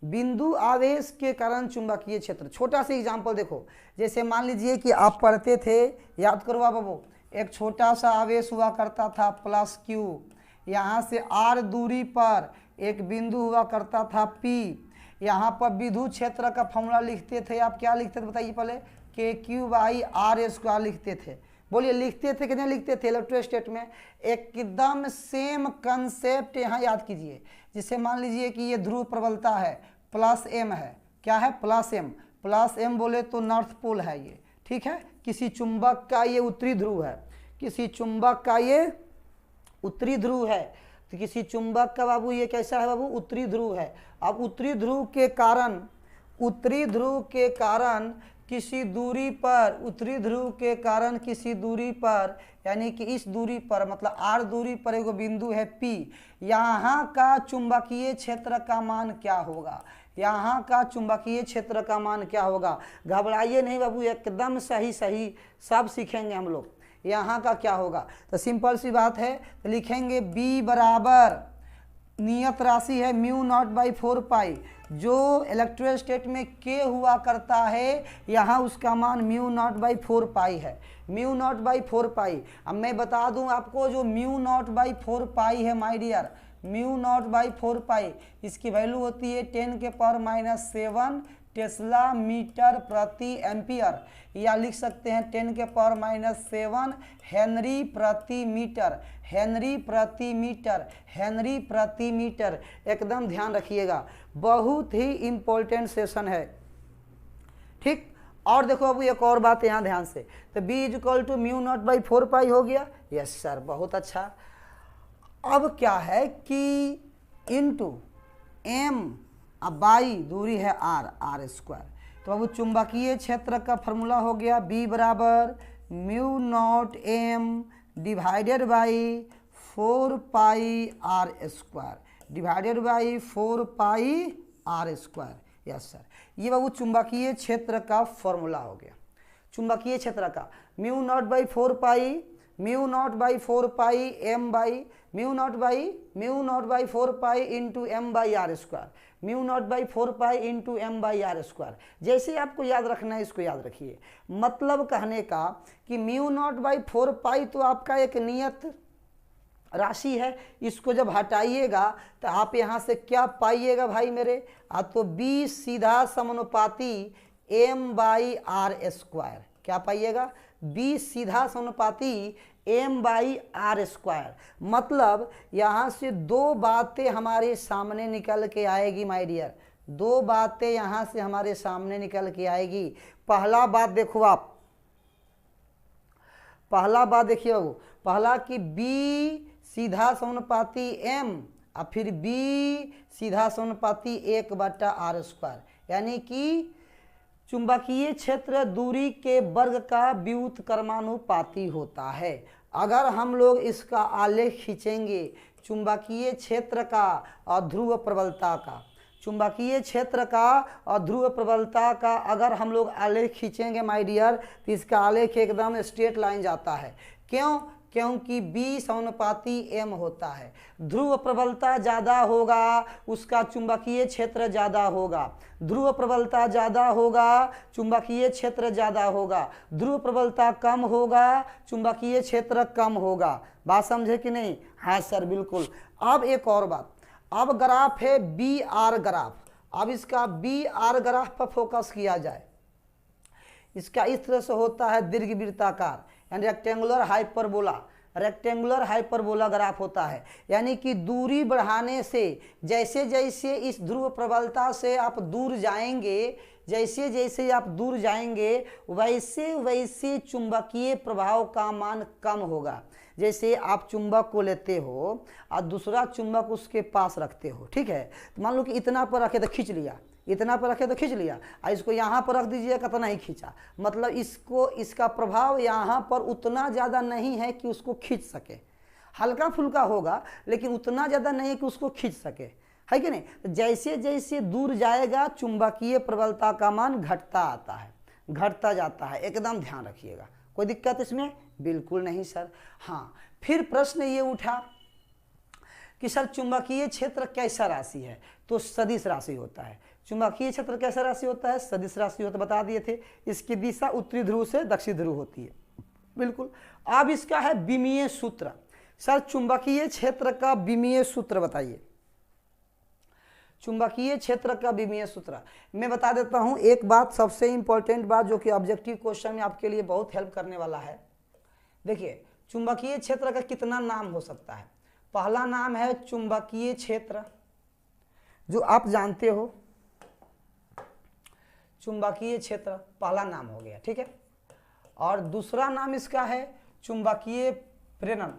बिंदु आवेश के कारण चुंबकीय क्षेत्र। छोटा सा एग्जांपल देखो, जैसे मान लीजिए कि आप पढ़ते थे, याद करो बाबू, एक छोटा सा आवेश हुआ करता था प्लस क्यू, यहाँ से r दूरी पर एक बिंदु हुआ करता था P। यहाँ पर विद्युत क्षेत्र का फॉर्मूला लिखते थे, आप क्या लिखते थे बताइए पहले? KQ/r² लिखते थे। बोलिए, लिखते थे कि नहीं लिखते थे? इलेक्ट्रोस्टैट में एकदम सेम कंसेप्ट यहाँ याद कीजिए। जिसे मान लीजिए कि ये ध्रुव प्रबलता है, प्लस m है, क्या है? Plus m। प्लस m बोले तो नॉर्थ पोल है ये, ठीक है। किसी चुंबक का ये उत्तरी ध्रुव है, किसी चुंबक का ये उत्तरी ध्रुव है। तो किसी चुंबक का बाबू ये कैसा है बाबू? उत्तरी ध्रुव है। अब उत्तरी ध्रुव के कारण, उत्तरी ध्रुव के कारण किसी दूरी पर, उत्तरी ध्रुव के कारण किसी दूरी पर, यानी कि इस दूरी पर, मतलब r दूरी पर एगो बिंदु है P। यहाँ का चुंबकीय क्षेत्र का मान क्या होगा? यहाँ का चुंबकीय क्षेत्र का मान क्या होगा? घबराइए नहीं बाबू, एकदम सही सही सब सीखेंगे हम लोग। यहाँ का क्या होगा? तो सिंपल सी बात है, तो लिखेंगे B बराबर, नियत राशि है μ0/4 पाई, जो इलेक्ट्रोस्टैट में K हुआ करता है, यहाँ उसका मान μ0/4 पाई है, μ0/4 पाई। अब मैं बता दूं आपको, जो μ0/4 पाई है माय डियर, μ0/4 पाई, इसकी वैल्यू होती है 10⁻⁻7 टेस्ला मीटर प्रति एम्पियर, या लिख सकते हैं 10⁻⁻7 हेनरी प्रति मीटर, हेनरी प्रति मीटर, हेनरी प्रति मीटर। एकदम ध्यान रखिएगा, बहुत ही इंपॉर्टेंट सेशन है, ठीक। और देखो अब एक और बात यहाँ ध्यान से, तो B = μ0/4 पाई हो गया। यस सर, बहुत अच्छा। अब क्या है कि इंटू m, अब बाई दूरी है r²। तो अब चुंबकीय क्षेत्र का फॉर्मूला हो गया B बराबर μ0m divided by 4 pi r², divided by 4 pi r²। Yes sir, ये बाबू चुंबकीय क्षेत्र का फॉर्मूला हो गया। चुंबकीय क्षेत्र का μ0/4 pi, μ0/4 pi m by μ0/4 pi into m/r², μ0/4 pi into m/r²। जैसे आपको याद रखना है, इसको याद रखिए। मतलब कहने का कि μ0/4 पाई तो आपका एक नियत राशि है, इसको जब हटाइएगा तो आप यहाँ से क्या पाइएगा भाई मेरे? तो B सीधा समानुपाती m/r²। क्या पाइएगा? B सीधा समानुपाती m/r²। मतलब यहाँ से दो बातें हमारे सामने निकल के आएगी माय डियर, दो बातें यहाँ से हमारे सामने निकल के आएगी। पहला बात देखो आप, पहला बात देखिए बाबू, पहला कि B सीधा समानुपाती m अब फिर बी सीधा समानुपाती 1/r², यानी कि चुंबकीय क्षेत्र दूरी के वर्ग का व्युत्क्रमानुपाती होता है। अगर हम लोग इसका आलेख खींचेंगे चुंबकीय क्षेत्र का और ध्रुव प्रबलता का, चुंबकीय क्षेत्र का और ध्रुव प्रबलता का अगर हम लोग आलेख खींचेंगे माय डियर, तो इसका आलेख एकदम स्ट्रेट लाइन जाता है। क्यों? क्योंकि B समानुपाती M होता है। ध्रुव प्रबलता ज़्यादा होगा उसका चुंबकीय क्षेत्र ज़्यादा होगा, ध्रुव प्रबलता ज़्यादा होगा चुंबकीय क्षेत्र ज़्यादा होगा, ध्रुव प्रबलता कम होगा चुंबकीय क्षेत्र कम होगा। बात समझे कि नहीं? हाँ सर बिल्कुल। अब एक और बात, अब ग्राफ है BR ग्राफ। अब इसका BR ग्राफ पर फोकस किया जाए। इसका इस तरह से होता है दीर्घवृत्ताकार, यानी rectangular hyperbola, rectangular hyperbola graph होता है। यानी कि दूरी बढ़ाने से जैसे जैसे इस ध्रुव प्रबलता से आप दूर जाएंगे, जैसे जैसे आप दूर जाएंगे वैसे वैसे चुंबकीय प्रभाव का मान कम होगा। जैसे आप चुंबक को लेते हो और दूसरा चुंबक उसके पास रखते हो, ठीक है, तो मान लो कि इतना पर रखे तो खींच लिया, इतना पर रखे तो खींच लिया, और इसको यहाँ पर रख दीजिए कितना ही खींचा, मतलब इसको इसका प्रभाव यहाँ पर उतना ज़्यादा नहीं है कि उसको खींच सके, हल्का फुल्का होगा लेकिन उतना ज़्यादा नहीं है कि उसको खींच सके, है कि नहीं? तो जैसे जैसे दूर जाएगा चुंबकीय प्रबलता का मान घटता आता है, घटता जाता है, एकदम ध्यान रखिएगा। कोई दिक्कत इसमें? बिल्कुल नहीं सर। हाँ, फिर प्रश्न ये उठा कि सर चुंबकीय क्षेत्र कैसा राशि है? तो सदिश राशि होता है। चुंबकीय क्षेत्र कैसा राशि होता है? सदिश राशि होता, बता दिए थे। इसकी दिशा उत्तरी ध्रुव से दक्षिण ध्रुव होती है, बिल्कुल। अब इसका है विमीय सूत्र। सर चुंबकीय क्षेत्र का विमीय सूत्र बताइए। चुंबकीय क्षेत्र का विमीय सूत्र मैं बता देता हूं। एक बात, सबसे इंपॉर्टेंट बात जो कि ऑब्जेक्टिव क्वेश्चन में आपके लिए बहुत हेल्प करने वाला है। देखिए, चुंबकीय क्षेत्र का कितना नाम हो सकता है? पहला नाम है चुंबकीय क्षेत्र, जो आप जानते हो, चुंबकीय क्षेत्र पहला नाम हो गया, ठीक है। और दूसरा नाम इसका है चुंबकीय प्रेरण।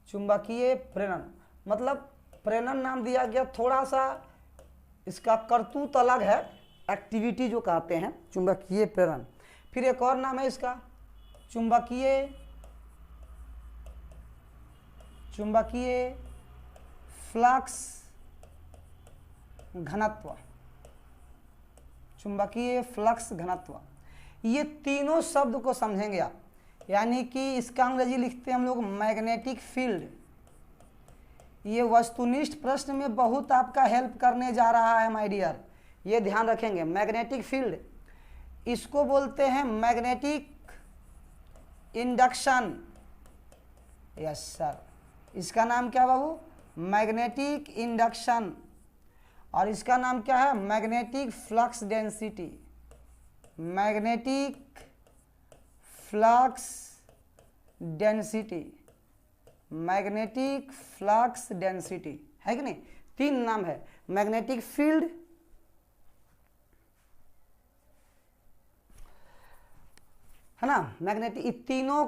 चुंबकीय प्रेरण मतलब प्रेरण नाम दिया गया, थोड़ा सा इसका करतूत अलग है, एक्टिविटी जो कहते हैं चुंबकीय प्रेरण। फिर एक और नाम है इसका चुंबकीय फ्लक्स घनत्व। चुंबकीय फ्लक्स घनत्व, ये तीनों शब्द को समझेंगे आप। यानी कि इसका अंग्रेजी लिखते हैं हम लोग मैग्नेटिक फील्ड। ये वस्तुनिष्ठ प्रश्न में बहुत आपका हेल्प करने जा रहा है माय डियर, ये ध्यान रखेंगे। मैग्नेटिक फील्ड, इसको बोलते हैं मैग्नेटिक इंडक्शन। यस सर, इसका नाम क्या बाबू? Magnetic induction. और इसका नाम क्या है? Magnetic flux density. Magnetic flux density, magnetic flux density, है कि नहीं? तीन नाम है, मैग्नेटिक फील्ड, है ना, मैग्नेटिक। इस तीनों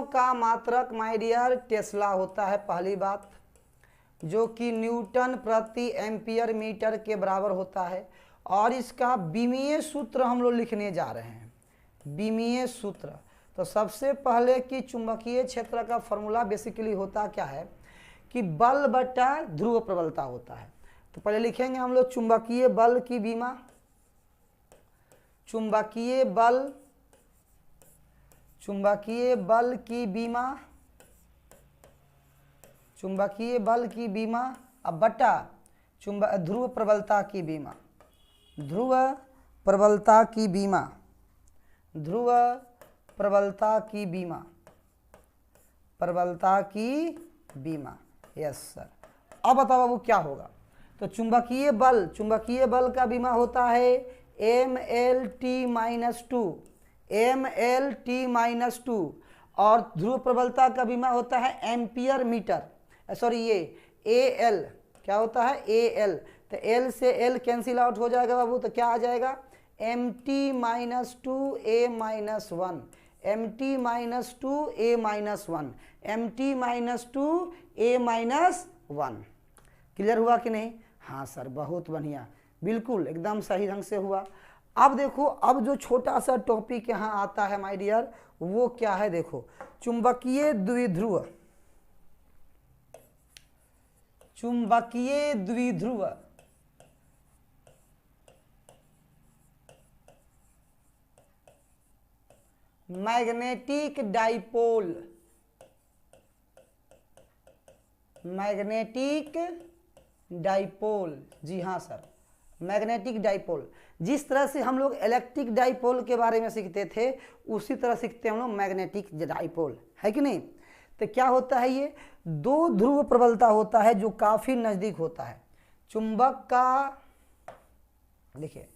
का मात्रक माय डियर टेस्ला होता है, पहली बात, जो कि न्यूटन प्रति एम्पियर मीटर के बराबर होता है। और इसका विमीय सूत्र हम लोग लिखने जा रहे हैं, विमीय सूत्र। तो सबसे पहले कि चुंबकीय क्षेत्र का फॉर्मूला बेसिकली होता क्या है कि बल बटा ध्रुव प्रबलता होता है। तो पहले लिखेंगे हम लोग चुंबकीय बल की विमा, चुंबकीय बल की विमा, चुंबकीय बल की विमा, अब बटा ध्रुव प्रबलता की विमा, ध्रुव प्रबलता की विमा, ध्रुव प्रबलता की विमा, प्रबलता की विमा। Yes sir. अब बताओ बाबू क्या होगा? तो चुंबकीय बल का विमा होता है MLT-2, MLT-2। और ध्रुव प्रबलता का विमा होता है एम्पियर मीटर, सॉरी ये AL, क्या होता है? AL। तो L से L कैंसिल आउट हो जाएगा बाबू, तो क्या आ जाएगा? MT-2 A-1, mt-2 a-1, mt-2 a-1। Clear हुआ कि नहीं? हाँ सर, बहुत बढ़िया, बिल्कुल एकदम सही ढंग से हुआ। अब देखो, अब जो छोटा सा टॉपिक यहाँ आता है माय डियर, वो क्या है? देखो, चुंबकीय द्विध्रुव, चुंबकीय द्विध्रुव, मैग्नेटिक डाइपोल, मैग्नेटिक डाइपोल, जी हाँ सर, मैग्नेटिक डाइपोल। जिस तरह से हम लोग इलेक्ट्रिक डाइपोल के बारे में सीखते थे, उसी तरह सीखते हैं हम लोग मैग्नेटिक डाइपोल, है कि नहीं? तो क्या होता है? ये दो ध्रुव प्रबलता होता है जो काफ़ी नज़दीक होता है। चुंबक का देखिए,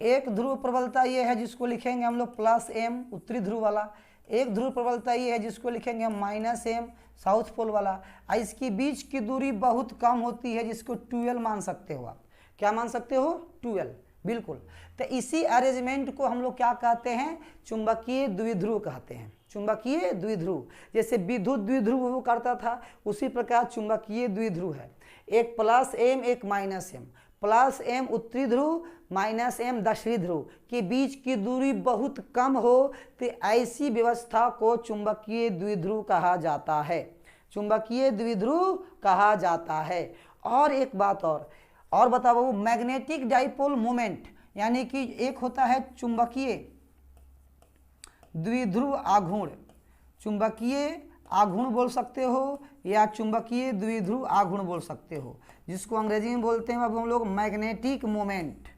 एक ध्रुव प्रबलता ये है जिसको लिखेंगे हम लोग +m उत्तरी ध्रुव वाला, एक ध्रुव प्रबलता ये है जिसको लिखेंगे हम -m साउथ पोल वाला। इसकी बीच की दूरी बहुत कम होती है जिसको 12 मान सकते हो आप। क्या मान सकते हो? 12, बिल्कुल। तो इसी अरेंजमेंट को हम लोग क्या कहते हैं? चुंबकीय द्विध्रुव कहते हैं। चुंबकीय द्विध्रुव, जैसे विद्युत द्विध्रुव वो करता था, उसी प्रकार चुंबकीय द्विध्रुव है। एक +m एक -m, +m उत्तरी ध्रुव -m दक्षिणी ध्रुव के बीच की दूरी बहुत कम हो तो ऐसी व्यवस्था को चुंबकीय द्विध्रुव कहा जाता है। चुंबकीय द्विध्रुव कहा जाता है। और एक बात और बताओ, मैग्नेटिक डाइपोल मोमेंट, यानी कि एक होता है चुंबकीय द्विध्रुव आघूर्ण, चुंबकीय आघूर्ण बोल सकते हो या चुंबकीय द्विध्रुव आघूर्ण बोल सकते हो, जिसको अंग्रेजी में बोलते हैं अब हम लोग magnetic moment,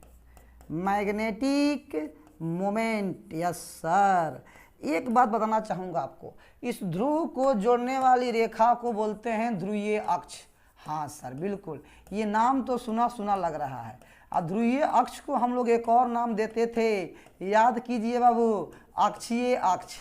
magnetic moment. Yes sir. एक बात बताना चाहूँगा आपको, इस ध्रुव को जोड़ने वाली रेखा को बोलते हैं ध्रुवीय अक्ष। हाँ सर, बिल्कुल, ये नाम तो सुना सुना लग रहा है। और ध्रुवीय अक्ष को हम लोग एक और नाम देते थे, याद कीजिए बाबू, अक्षीय अक्ष।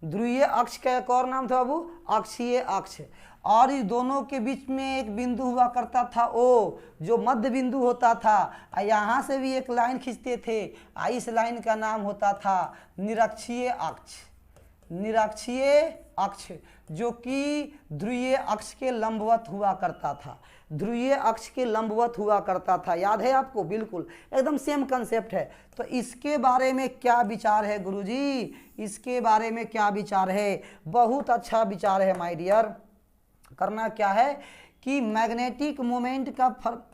ध्रुवीय अक्ष का एक और नाम था बाबू, अक्षीय अक्ष। और इस दोनों के बीच में एक बिंदु हुआ करता था, ओ जो मध्य बिंदु होता था। यहाँ से भी एक लाइन खींचते थे, इस लाइन का नाम होता था निरक्षीय अक्ष। निरक्षीय अक्ष जो कि ध्रुवीय अक्ष के लंबवत हुआ करता था, ध्रुवीय अक्ष के लंबवत हुआ करता था। याद है आपको? बिल्कुल, एकदम सेम कंसेप्ट है। तो इसके बारे में क्या विचार है गुरुजी? इसके बारे में क्या विचार है? बहुत अच्छा विचार है माय डियर। करना क्या है कि मैग्नेटिक मोमेंट का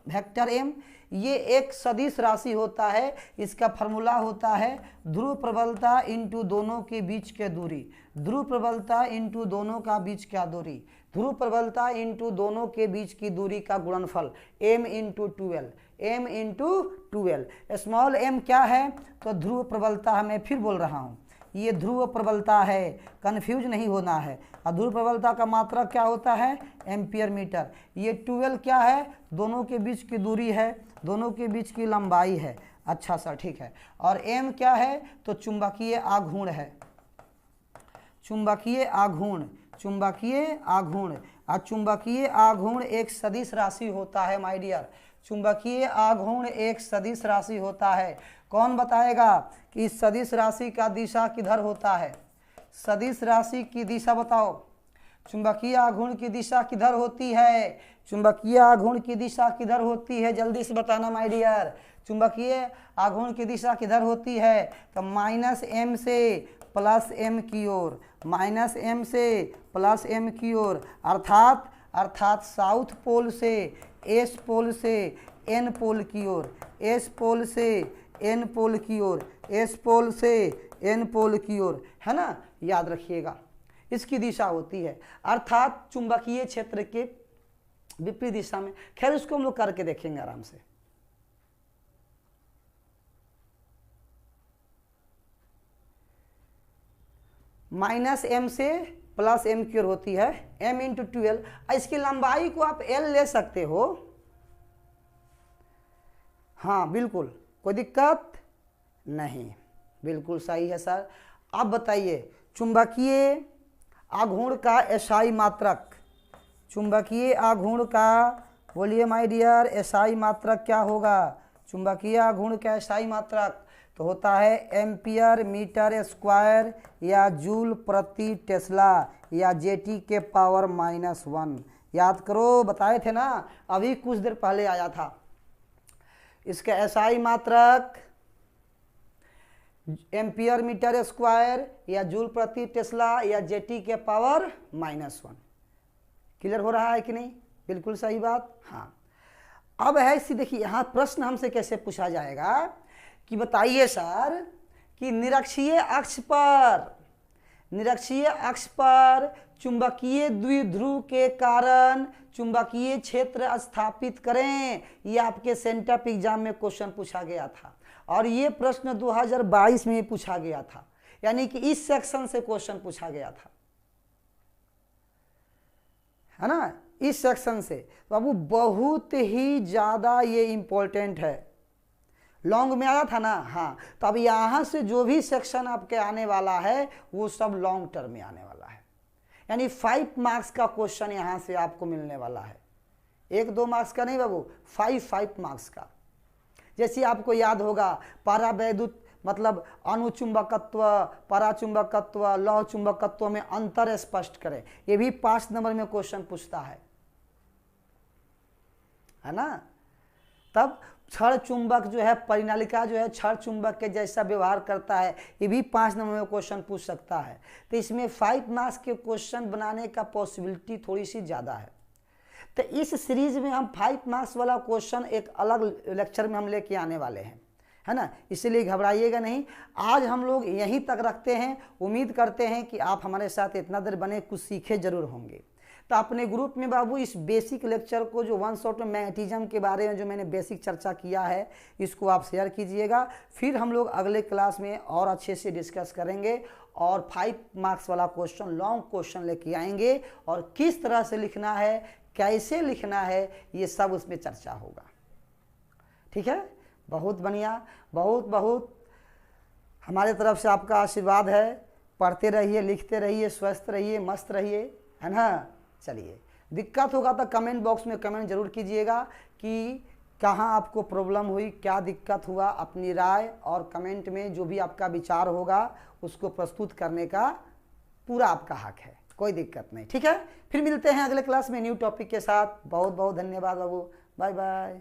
वेक्टर m, ये एक सदिश राशि होता है। इसका फॉर्मूला होता है ध्रुव प्रबलता इंटू दोनों के बीच के दूरी, ध्रुव प्रबलता इंटू दोनों का बीच का दूरी, ध्रुव प्रबलता इंटू दोनों के बीच की दूरी का गुणनफल m into 12, m into 12। Small m क्या है? तो ध्रुव प्रबलता, मैं फिर बोल रहा हूँ, ये ध्रुव प्रबलता है, कंफ्यूज नहीं होना है। और ध्रुव प्रबलता का मात्रक क्या होता है? Ampere metre. ये 12 क्या है? दोनों के बीच की दूरी है, दोनों के बीच की लंबाई है। अच्छा सर, ठीक है। और m क्या है? तो चुंबकीय आघूर्ण है, चुंबकीय आघूर्ण, चुंबकीय आघूर्ण। और चुंबकीय आघूर्ण एक सदिश राशि होता है माय डियर, चुंबकीय आघूर्ण एक सदिश राशि होता है। कौन बताएगा कि इस सदिश राशि का दिशा किधर होता है? सदिश राशि की दिशा बताओ, चुंबकीय आघूर्ण की दिशा किधर होती है? चुंबकीय आघूर्ण की दिशा किधर होती है? जल्दी से बताना माय डियर, चुंबकीय आघूर्ण की दिशा किधर होती है? तो -m से +m की ओर, -m से +m की ओर, अर्थात साउथ पोल से एस पोल से एन पोल की ओर, एस पोल से एन पोल की ओर, एस पोल से एन पोल की ओर, है ना? याद रखिएगा, इसकी दिशा होती है, अर्थात चुंबकीय क्षेत्र के विपरीत दिशा में। खैर, उसको हम लोग करके देखेंगे आराम से। -m से +m की ओर होती है, m इंटू 12। इसकी लंबाई को आप l ले सकते हो। हाँ बिल्कुल, कोई दिक्कत नहीं, बिल्कुल सही है सर। अब बताइए, चुंबकीय आघूर्ण का एसआई मात्रक, चुंबकीय आघूर्ण का, बोलिए माय डियर, एसआई मात्रक क्या होगा? चुंबकीय आघूर्ण का एसआई मात्रक तो होता है एम्पियर मीटर स्क्वायर या जूल प्रति टेस्ला या जेटी के पावर -1। याद करो, बताए थे ना, अभी कुछ देर पहले आया था। इसका एसआई मात्रक एम्पियर मीटर स्क्वायर या जूल प्रति टेस्ला या जेटी के पावर -1। क्लियर हो रहा है कि नहीं? बिल्कुल सही बात। हाँ, अब है इसी, देखिए यहाँ प्रश्न हमसे कैसे पूछा जाएगा कि बताइए सर कि निरक्षीय अक्ष पर चुंबकीय द्विध्रुव के कारण चुंबकीय क्षेत्र स्थापित करें। ये आपके सेंटअप एग्जाम में क्वेश्चन पूछा गया था और ये प्रश्न 2022 में पूछा गया था, यानी कि इस सेक्शन से क्वेश्चन पूछा गया था, है ना, इस सेक्शन से। तो बाबू बहुत ही ज़्यादा ये इम्पोर्टेंट है। लॉन्ग में आया था ना, हाँ, तो अब यहाँ से जो भी सेक्शन आपके आने वाला है वो सब लॉन्ग टर्म में आने वाला है, यानी 5 मार्क्स का क्वेश्चन यहाँ से आपको मिलने वाला है। 1-2 मार्क्स का नहीं बाबू, 5 मार्क्स का। जैसे आपको याद होगा परावैद्युत मतलब अनुचुंबकत्व, पराचुंबकत्व, लौह चुंबकत्व में अंतर स्पष्ट करें, ये भी 5 नंबर में क्वेश्चन पूछता है ना। तब क्षण चुंबक जो है, परिनालिका जो है क्षण चुंबक के जैसा व्यवहार करता है, ये भी 5 नंबर में क्वेश्चन पूछ सकता है। तो इसमें 5 मार्क्स के क्वेश्चन बनाने का पॉसिबिलिटी थोड़ी सी ज़्यादा है। तो इस सीरीज में हम 5 मार्क्स वाला क्वेश्चन एक अलग लेक्चर में हम लेके आने वाले हैं, है ना, इसलिए घबराइएगा नहीं। आज हम लोग यहीं तक रखते हैं। उम्मीद करते हैं कि आप हमारे साथ इतना देर बने, कुछ सीखे जरूर होंगे। तो अपने ग्रुप में बाबू इस बेसिक लेक्चर को, जो 1 शॉट में मैग्नेटिज्म के बारे में जो मैंने बेसिक चर्चा किया है, इसको आप शेयर कीजिएगा। फिर हम लोग अगले क्लास में और अच्छे से डिस्कस करेंगे और 5 मार्क्स वाला क्वेश्चन, लॉन्ग क्वेश्चन लेके आएंगे और किस तरह से लिखना है, कैसे लिखना है, ये सब उसमें चर्चा होगा। ठीक है, बहुत बढ़िया, बहुत हमारे तरफ से आपका आशीर्वाद है। पढ़ते रहिए, लिखते रहिए, स्वस्थ रहिए, मस्त रहिए, है ना। चलिए, दिक्कत होगा तो कमेंट बॉक्स में कमेंट जरूर कीजिएगा कि कहाँ आपको प्रॉब्लम हुई, क्या दिक्कत हुआ। अपनी राय और कमेंट में जो भी आपका विचार होगा उसको प्रस्तुत करने का पूरा आपका हक है, कोई दिक्कत नहीं। ठीक है, फिर मिलते हैं अगले क्लास में न्यू टॉपिक के साथ। बहुत धन्यवाद बाबू, बाय बाय।